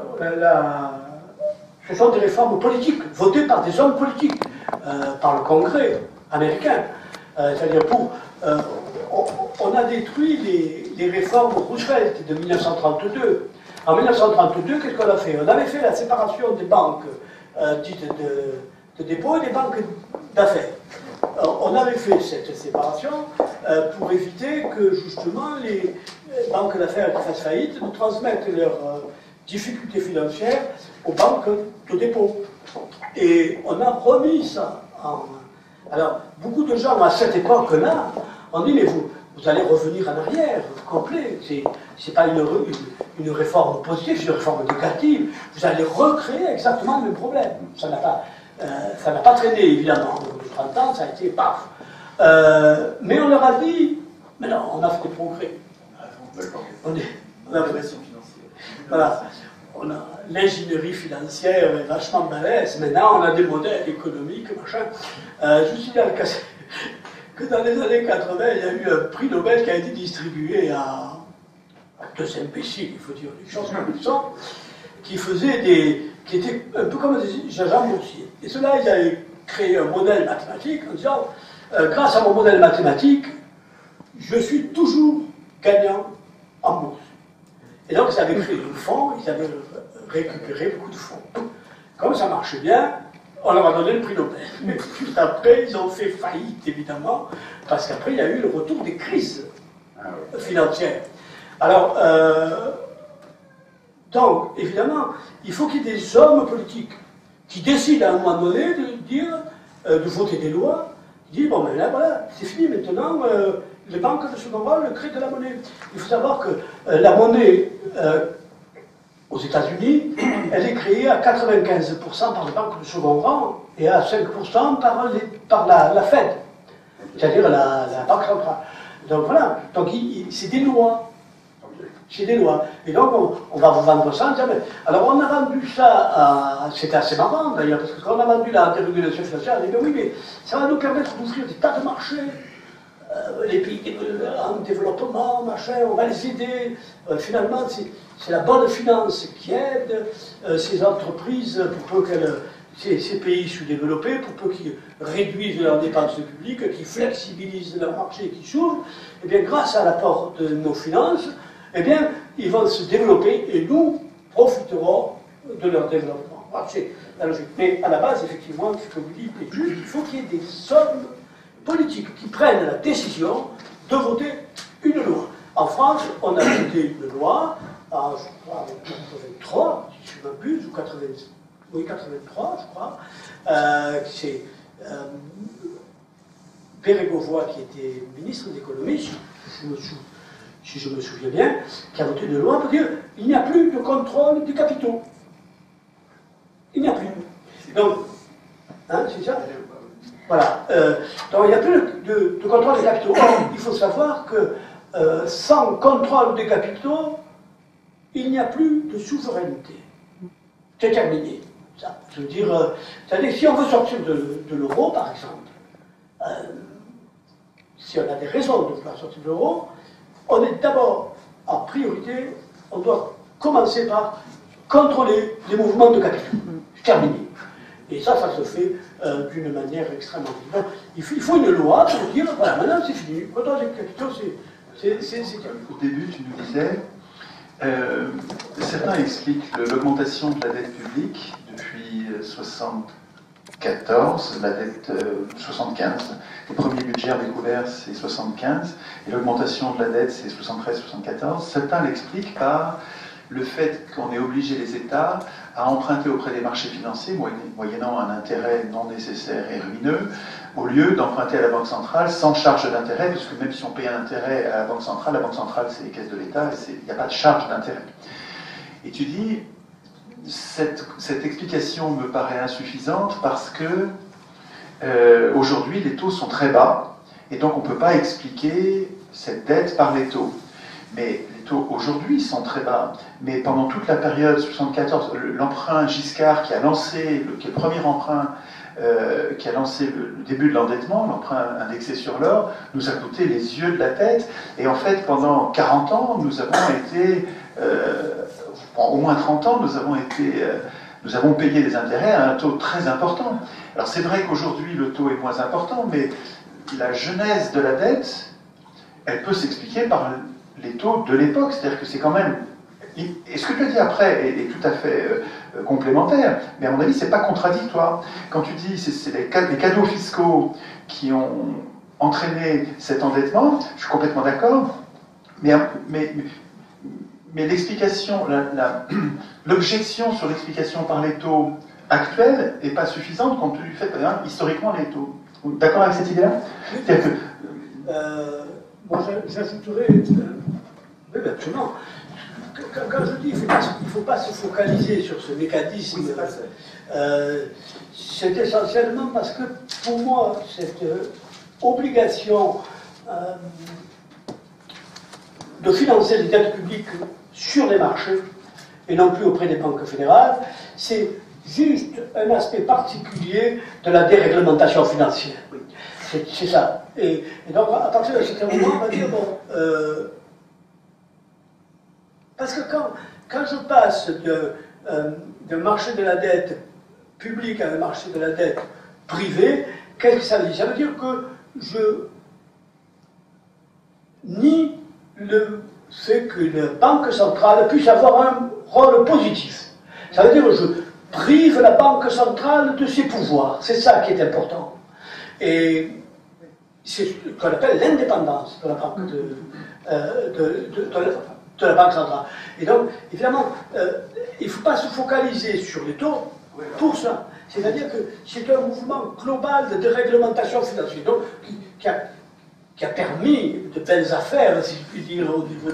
Ce sont des réformes politiques, votées par des hommes politiques. par le Congrès américain. C'est-à-dire on a détruit les réformes Roosevelt de 1932. En 1932, qu'est-ce qu'on a fait? On avait fait la séparation des banques dites de dépôt et des banques d'affaires. On avait fait cette séparation pour éviter que justement les banques d'affaires qui fassent faillite ne transmettent leurs difficultés financières aux banques de dépôt. Et on a remis ça en... Alors, beaucoup de gens à cette époque-là ont dit, mais vous allez revenir en arrière, complet. C'est pas une réforme positive, c'est une réforme négative. Vous allez recréer exactement le même problème. Ça n'a pas traîné, évidemment. Au bout de 30 ans, ça a été paf. Mais on leur a dit, mais non, on a fait des progrès. On a fait voilà. On a l'ingénierie financière est vachement balèze. Maintenant, on a des modèles économiques, machin. Je suis dans le cas que dans les années 80, il y a eu un prix Nobel qui a été distribué à deux imbéciles, il faut dire les choses comme elles sont, qui étaient un peu comme des agents boursiers. Et cela, ils avaient créé un modèle mathématique en disant, grâce à mon modèle mathématique, je suis toujours gagnant en bourse. Et donc, ils avaient créé un fonds, ils avaient récupéré beaucoup de fonds. Comme ça marchait bien, on leur a donné le prix Nobel. Mais juste après, ils ont fait faillite, évidemment, parce qu'après, il y a eu le retour des crises financières. Alors, donc, évidemment, il faut qu'il y ait des hommes politiques qui décident à un moment donné de dire, de voter des lois, qui disent, bon, ben là, voilà, c'est fini maintenant, les banques de second rang créent de la monnaie. Il faut savoir que la monnaie aux États-Unis, elle est créée à 95% par les banques de second rang et à 5% par la Fed, c'est-à-dire la Banque centrale. Donc voilà, donc c'est des lois. C'est des lois. Et donc on va vous vendre ça. Alors on a vendu ça à... C'était assez marrant d'ailleurs, parce que quand on a vendu la dérégulation financière, on a dit oui, mais ça va nous permettre d'ouvrir des tas de marchés. Les pays en développement, machin, on va les aider. Finalement, c'est la bonne finance qui aide ces entreprises pour peu ces pays sous-développés, pour peu qu'ils réduisent leurs dépenses publiques, qu'ils flexibilisent leur marché, qu'ils s'ouvrent. Et bien, grâce à l'apport de nos finances, eh bien, ils vont se développer et nous profiterons de leur développement. Voilà, c'est la logique. Mais à la base, effectivement, ce que vous dites est juste, il faut qu'il y ait des sommes politiques qui prennent la décision de voter une loi. En France, on a voté une loi en 83, si je ne m'abuse, ou 83, je crois. C'est Bérégovoy, qui était ministre de l'économie, si je me souviens bien, qui a voté une loi pour dire qu'il n'y a plus de contrôle des capitaux. Il n'y a plus. Donc, hein, c'est ça? Voilà. Donc il n'y a plus de contrôle des capitaux. Or, il faut savoir que sans contrôle des capitaux, il n'y a plus de souveraineté. C'est terminé. Ça. Je veux dire, c'est-à-dire si on veut sortir de l'euro, par exemple, si on a des raisons de vouloir sortir de l'euro, on est d'abord, en priorité, on doit commencer par contrôler les mouvements de capitaux. C'est terminé. Et ça se fait d'une manière extrêmement différente. Il faut une loi pour dire, voilà, maintenant c'est fini. Contrôle des capitaux, c'est Au début, tu nous disais, certains expliquent l'augmentation de la dette publique depuis 1974, la dette 75. Les premiers budgets découverts, c'est 75, et l'augmentation de la dette, c'est 73-74. Certains l'expliquent par le fait qu'on ait obligé les États à emprunter auprès des marchés financiers, moyennant un intérêt non nécessaire et ruineux, au lieu d'emprunter à la Banque centrale sans charge d'intérêt, parce que même si on paye un intérêt à la Banque centrale c'est les caisses de l'État, et il n'y a pas de charge d'intérêt. Et tu dis, cette explication me paraît insuffisante parce que aujourd'hui les taux sont très bas, et donc on ne peut pas expliquer cette dette par les taux. Mais les taux aujourd'hui sont très bas, mais pendant toute la période 74, l'emprunt Giscard qui est le premier emprunt qui a lancé le début de l'endettement, l'emprunt indexé sur l'or, nous a coûté les yeux de la tête. Et en fait, pendant 40 ans, nous avons été, au moins 30 ans, nous avons été nous avons payé des intérêts à un taux très important. Alors c'est vrai qu'aujourd'hui le taux est moins important, mais la genèse de la dette, elle peut s'expliquer par les taux de l'époque. C'est-à-dire que c'est quand même... Et ce que tu as dit après est tout à fait complémentaire, mais à mon avis, c'est pas contradictoire. Quand tu dis que c'est les cadeaux fiscaux qui ont entraîné cet endettement, je suis complètement d'accord, mais l'explication, l'objection sur l'explication par les taux actuels n'est pas suffisante compte tenu du fait, par exemple, historiquement, les taux. D'accord avec cette idée-là? Moi, j'ajouterais, oui, absolument. Quand je dis qu'il ne faut pas se focaliser sur ce mécanisme, c'est essentiellement parce que pour moi, cette obligation de financer les dettes publiques sur les marchés et non plus auprès des banques fédérales, c'est juste un aspect particulier de la déréglementation financière. C'est ça. Et donc, à partir de ce moment, on va dire, bon, parce que quand je passe d'un marché de la dette publique à un marché de la dette privée, qu'est-ce que ça veut dire? Ça veut dire que je nie le fait qu'une banque centrale puisse avoir un rôle positif. Ça veut dire que je prive la banque centrale de ses pouvoirs. C'est ça qui est important. Et c'est ce qu'on appelle l'indépendance de la banque de la Banque centrale. Et donc, évidemment, il ne faut pas se focaliser sur les taux pour ça. C'est-à-dire que c'est un mouvement global de déréglementation financière, donc, qui a permis de belles affaires, si je puis dire, au niveau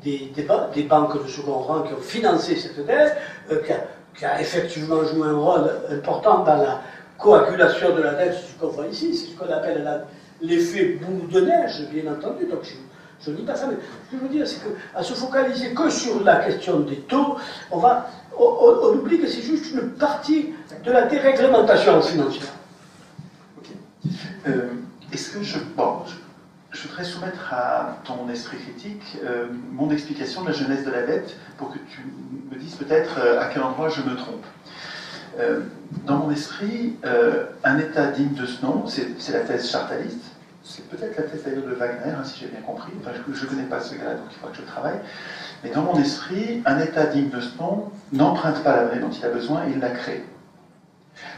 des banques de second rang qui ont financé cette dette, qui a effectivement joué un rôle important dans la coagulation de la dette, c'est ce qu'on voit ici, c'est ce qu'on appelle l'effet boule de neige, bien entendu. Donc, je ne dis pas ça, mais ce que je veux dire, c'est qu'à se focaliser que sur la question des taux, on oublie que c'est juste une partie de la déréglementation financière. Ok. Est-ce que je voudrais soumettre à ton esprit critique mon explication de la genèse de la dette pour que tu me dises peut-être à quel endroit je me trompe. Dans mon esprit, un État digne de ce nom, c'est la thèse chartaliste. C'est peut-être la thèse d'ailleurs de Wagner, hein, si j'ai bien compris. Enfin, je ne connais pas ce gars-là, donc il faudra que je travaille. Mais dans mon esprit, un État digne de ce nom n'emprunte pas la monnaie dont il a besoin, il la crée.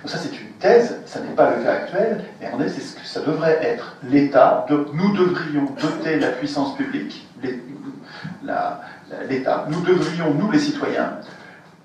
Donc ça, c'est une thèse, ça n'est pas le cas actuel, mais en effet, c'est ce que ça devrait être. L'État, nous devrions doter la puissance publique, l'État, nous devrions, nous les citoyens,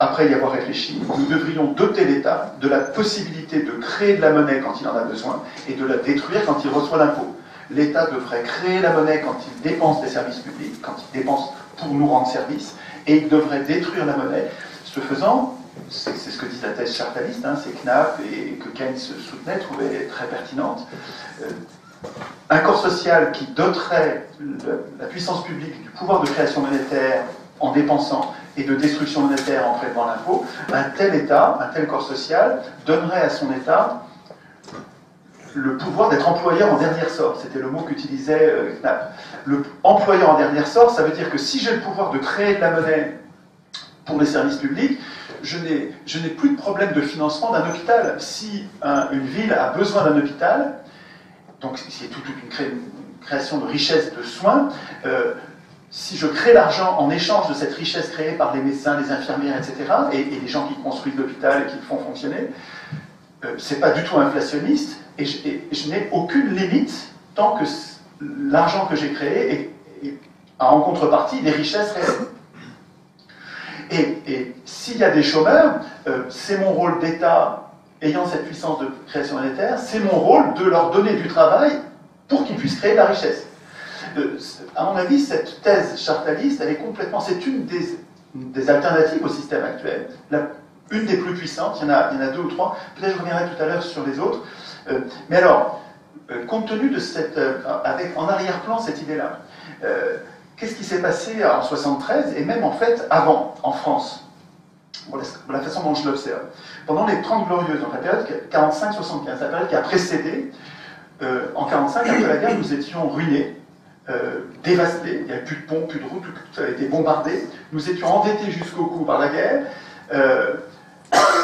après y avoir réfléchi, nous devrions doter l'État de la possibilité de créer de la monnaie quand il en a besoin et de la détruire quand il reçoit l'impôt. L'État devrait créer la monnaie quand il dépense des services publics, quand il dépense pour nous rendre service, et il devrait détruire la monnaie. Ce faisant, c'est ce que dit la thèse chartaliste, hein, c'est Knapp et que Keynes soutenait, trouvait très pertinente. Un corps social qui doterait la puissance publique du pouvoir de création monétaire en dépensant et de destruction monétaire en prélevant l'impôt, un tel État, un tel corps social, donnerait à son État le pouvoir d'être employeur en dernier ressort. C'était le mot qu'utilisait Knapp. Le employeur en dernier ressort, ça veut dire que si j'ai le pouvoir de créer de la monnaie pour les services publics, je n'ai plus de problème de financement d'un hôpital. Si une ville a besoin d'un hôpital, donc c'est toute une création de richesse de soins, si je crée l'argent en échange de cette richesse créée par les médecins, les infirmières, etc., et les gens qui construisent l'hôpital et qui le font fonctionner, c'est pas du tout inflationniste, et je n'ai aucune limite tant que l'argent que j'ai créé a en contrepartie des richesses réelles. Et s'il y a des chômeurs, c'est mon rôle d'État, ayant cette puissance de création monétaire, c'est mon rôle de leur donner du travail pour qu'ils puissent créer de la richesse. À mon avis, cette thèse chartaliste, elle est complètement... C'est une des alternatives au système actuel. Une des plus puissantes, il y en a deux ou trois. Peut-être je reviendrai tout à l'heure sur les autres. Mais alors, compte tenu de cette... avec en arrière-plan cette idée-là, qu'est-ce qui s'est passé en 1973 et même en fait avant, en France, pour la façon dont je l'observe. Pendant les 30 Glorieuses, donc la période 45-75, la période qui a précédé, en 45, après la guerre, nous étions ruinés, dévastés, il n'y avait plus de ponts, plus de routes, tout a été bombardé, nous étions endettés jusqu'au cou par la guerre,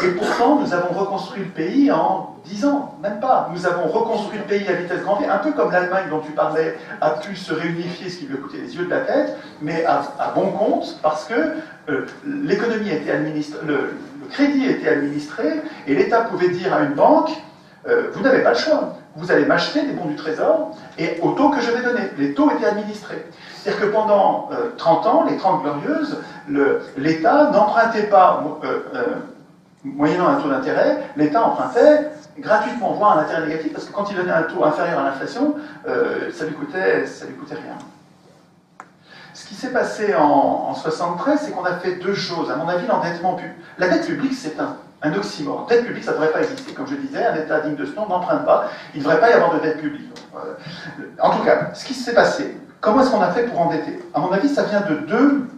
Et pourtant, nous avons reconstruit le pays en 10 ans, même pas. Nous avons reconstruit le pays à vitesse grand V, un peu comme l'Allemagne dont tu parlais a pu se réunifier, ce qui lui a coûté les yeux de la tête, mais à bon compte, parce que l'économie était administrée, le crédit était administré, et l'État pouvait dire à une banque, vous n'avez pas le choix, vous allez m'acheter des bons du Trésor, et au taux que je vais donner. Les taux étaient administrés. C'est-à-dire que pendant 30 ans, les 30 glorieuses, l'État n'empruntait pas... moyennant un taux d'intérêt, l'État empruntait gratuitement, voire un intérêt négatif, parce que quand il donnait un taux inférieur à l'inflation, ça lui coûtait rien. Ce qui s'est passé en 73, c'est qu'on a fait deux choses. À mon avis, l'endettement public. La dette publique, c'est un oxymore. Dette publique, ça ne devrait pas exister. Comme je disais, un État digne de ce nom n'emprunte pas. Il ne devrait pas y avoir de dette publique. En tout cas, ce qui s'est passé, comment est-ce qu'on a fait pour endetter? À mon avis, ça vient de deux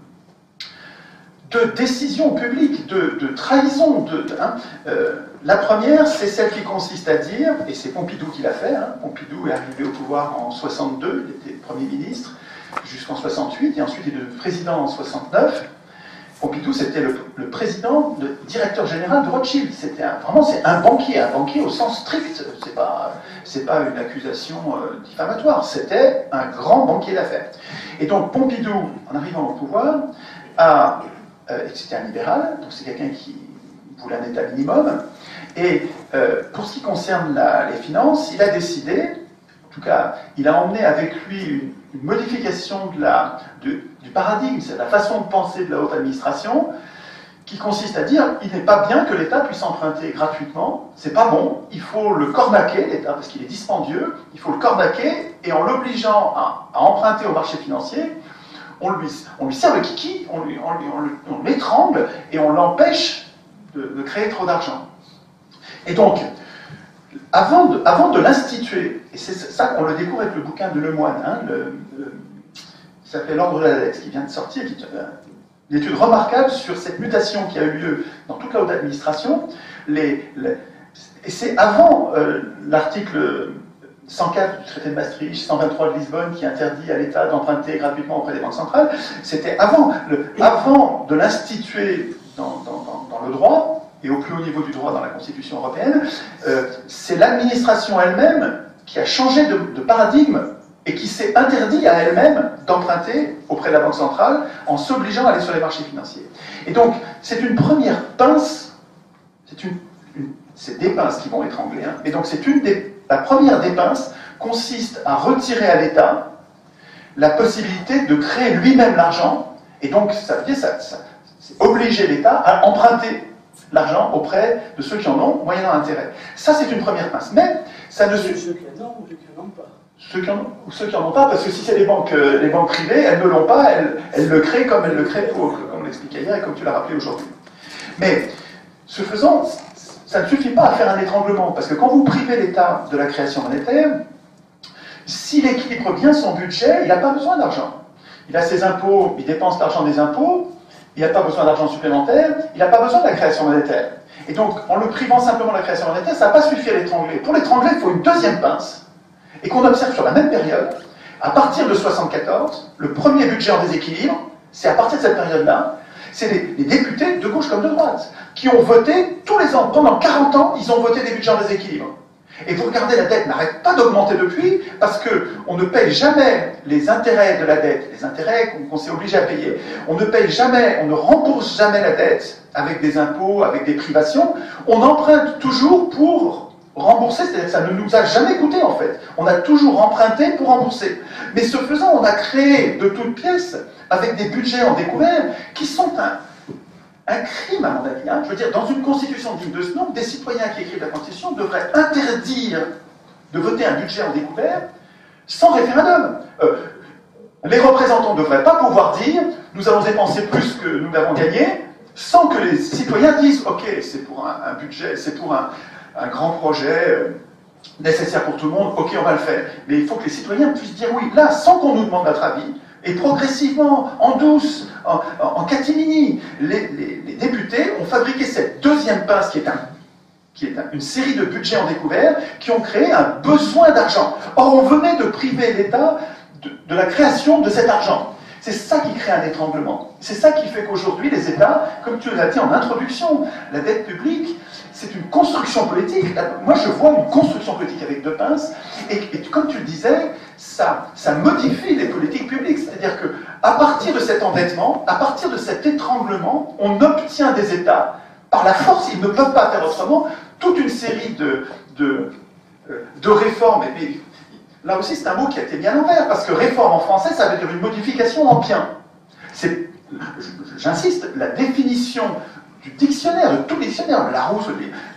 décisions publiques, de trahison. La première, c'est celle qui consiste à dire, et c'est Pompidou qui l'a fait, Pompidou est arrivé au pouvoir en 62, il était Premier ministre jusqu'en 68, et ensuite il est devenu président en 69. Pompidou, c'était le président, le directeur général de Rothschild. C'était vraiment, c'est un banquier au sens strict. C'est pas une accusation diffamatoire. C'était un grand banquier d'affaires. Et donc Pompidou, en arrivant au pouvoir, c'était un libéral, donc c'est quelqu'un qui voulait un État minimum. Et pour ce qui concerne les finances, il a décidé, en tout cas, il a emmené avec lui une modification du paradigme, c'est la façon de penser de la haute administration, qui consiste à dire il n'est pas bien que l'État puisse emprunter gratuitement, c'est pas bon, il faut le cornaquer, l'État, parce qu'il est dispendieux, il faut le cornaquer, et en l'obligeant à emprunter au marché financier, on lui sert le kiki, on l'étrangle, et on l'empêche de créer trop d'argent. Et donc, avant de l'instituer, et c'est ça qu'on le découvre avec le bouquin de Lemoine, qui s'appelle L'ordre de la dette, qui vient de sortir, qui est une étude remarquable sur cette mutation qui a eu lieu dans toute la haute administration. Et c'est avant l'article 104 du traité de Maastricht, 123 de Lisbonne, qui interdit à l'État d'emprunter gratuitement auprès des banques centrales. C'était avant de l'instituer dans le droit, et au plus haut niveau du droit dans la Constitution européenne, c'est l'administration elle-même qui a changé de paradigme et qui s'est interdit à elle-même d'emprunter auprès de la Banque centrale en s'obligeant à aller sur les marchés financiers. Et donc, c'est une première pince, c'est des pinces qui vont étrangler, et donc la première des pinces consiste à retirer à l'État la possibilité de créer lui-même l'argent, et donc ça veut dire c'est obliger l'État à emprunter l'argent auprès de ceux qui en ont, moyennant intérêt. Ça, c'est une première pince. Mais ça ne suffit. Ceux qui en ont ou ceux qui n'en ont pas. Ceux qui n'en ont pas, parce que si c'est les banques privées, elles ne l'ont pas, elles le créent comme elles le créent comme on l'expliquait hier et comme tu l'as rappelé aujourd'hui. Mais, ce faisant, ça ne suffit pas à faire un étranglement, parce que quand vous privez l'État de la création monétaire, s'il équilibre bien son budget, il n'a pas besoin d'argent. Il a ses impôts, il dépense l'argent des impôts, il n'a pas besoin d'argent supplémentaire, il n'a pas besoin de la création monétaire. Et donc, en le privant simplement de la création monétaire, ça n'a pas suffi à l'étrangler. Pour l'étrangler, il faut une deuxième pince, et qu'on observe sur la même période. À partir de 1974, le premier budget en déséquilibre, c'est à partir de cette période-là, c'est les députés, de gauche comme de droite, qui ont voté tous les ans, pendant 40 ans, ils ont voté des budgets en déséquilibre. Et vous regardez, la dette n'arrête pas d'augmenter depuis, parce qu'on ne paye jamais les intérêts de la dette, les intérêts qu'on s'est obligé à payer. On ne paye jamais, on ne rembourse jamais la dette avec des impôts, avec des privations. On emprunte toujours pour rembourser, c'est-à-dire que ça ne nous a jamais coûté en fait. On a toujours emprunté pour rembourser. Mais ce faisant, on a créé de toutes pièces, avec des budgets en découvert, qui sont un crime, à mon avis. Je veux dire, dans une constitution digne de ce nom, des citoyens qui écrivent la constitution devraient interdire de voter un budget en découvert sans référendum. Les représentants ne devraient pas pouvoir dire « nous allons dépenser plus que nous n'avons gagné » sans que les citoyens disent « ok, c'est pour un budget, c'est pour un grand projet nécessaire pour tout le monde, ok, on va le faire ». Mais il faut que les citoyens puissent dire oui, là, sans qu'on nous demande notre avis, et progressivement, en douce, en catimini, les députés ont fabriqué cette deuxième pince qui est une série de budgets en découvert qui ont créé un besoin d'argent. Or, on venait de priver l'État de la création de cet argent. C'est ça qui crée un étranglement. C'est ça qui fait qu'aujourd'hui, les États, comme tu l'as dit en introduction, la dette publique, c'est une construction politique. Moi, je vois une construction politique avec deux pinces, et comme tu le disais, ça modifie les politiques publiques. C'est-à-dire qu'à partir de cet endettement, à partir de cet étranglement, on obtient des États, par la force, ils ne peuvent pas faire autrement, toute une série de réformes. Et puis, là aussi, c'est un mot qui a été mis à l'envers, parce que réforme en français, ça veut dire une modification en bien. J'insiste, la définition du dictionnaire, de tout dictionnaire, de Larousse,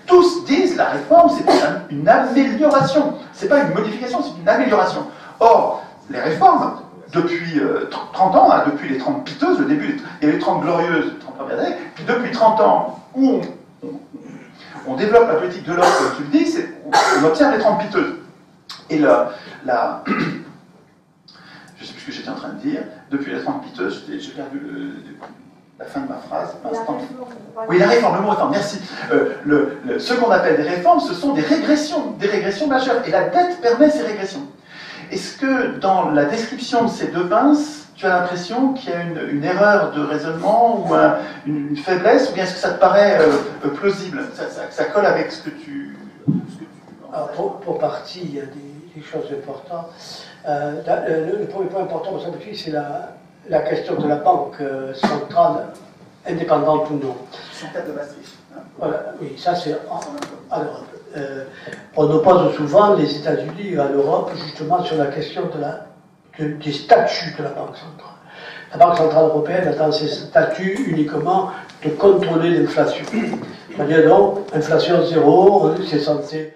tous disent la réforme, c'est une amélioration. C'est pas une modification, c'est une amélioration. Or, les réformes, depuis 30 ans, hein, depuis les 30 piteuses, le début, il y a les 30 glorieuses, les 30 premières années, puis depuis 30 ans, où on développe la politique de l'offre, comme tu le dis, on observe les 30 piteuses. Et là, je ne sais plus ce que j'étais en train de dire, depuis les 30 piteuses, j'ai perdu la fin de ma phrase. Oui, la réforme, le mot réforme, merci. Ce qu'on appelle des réformes, ce sont des régressions majeures. Et la dette permet ces régressions. Est-ce que dans la description de ces deux pinces, tu as l'impression qu'il y a une erreur de raisonnement ou une faiblesse, ou bien est-ce que ça te paraît plausible, ça colle avec ce que tu... Alors, pour partie, il y a des choses importantes. Le premier point important, me semble-t-il, c'est la question de la banque centrale, indépendante ou non. Centrale de Maastricht. Voilà, oui, ça c'est en Europe. On oppose souvent les États-Unis à l'Europe justement sur la question des statuts de la Banque centrale. La Banque centrale européenne a dans ses statuts uniquement de contrôler l'inflation. C'est-à-dire donc, inflation zéro, c'est censé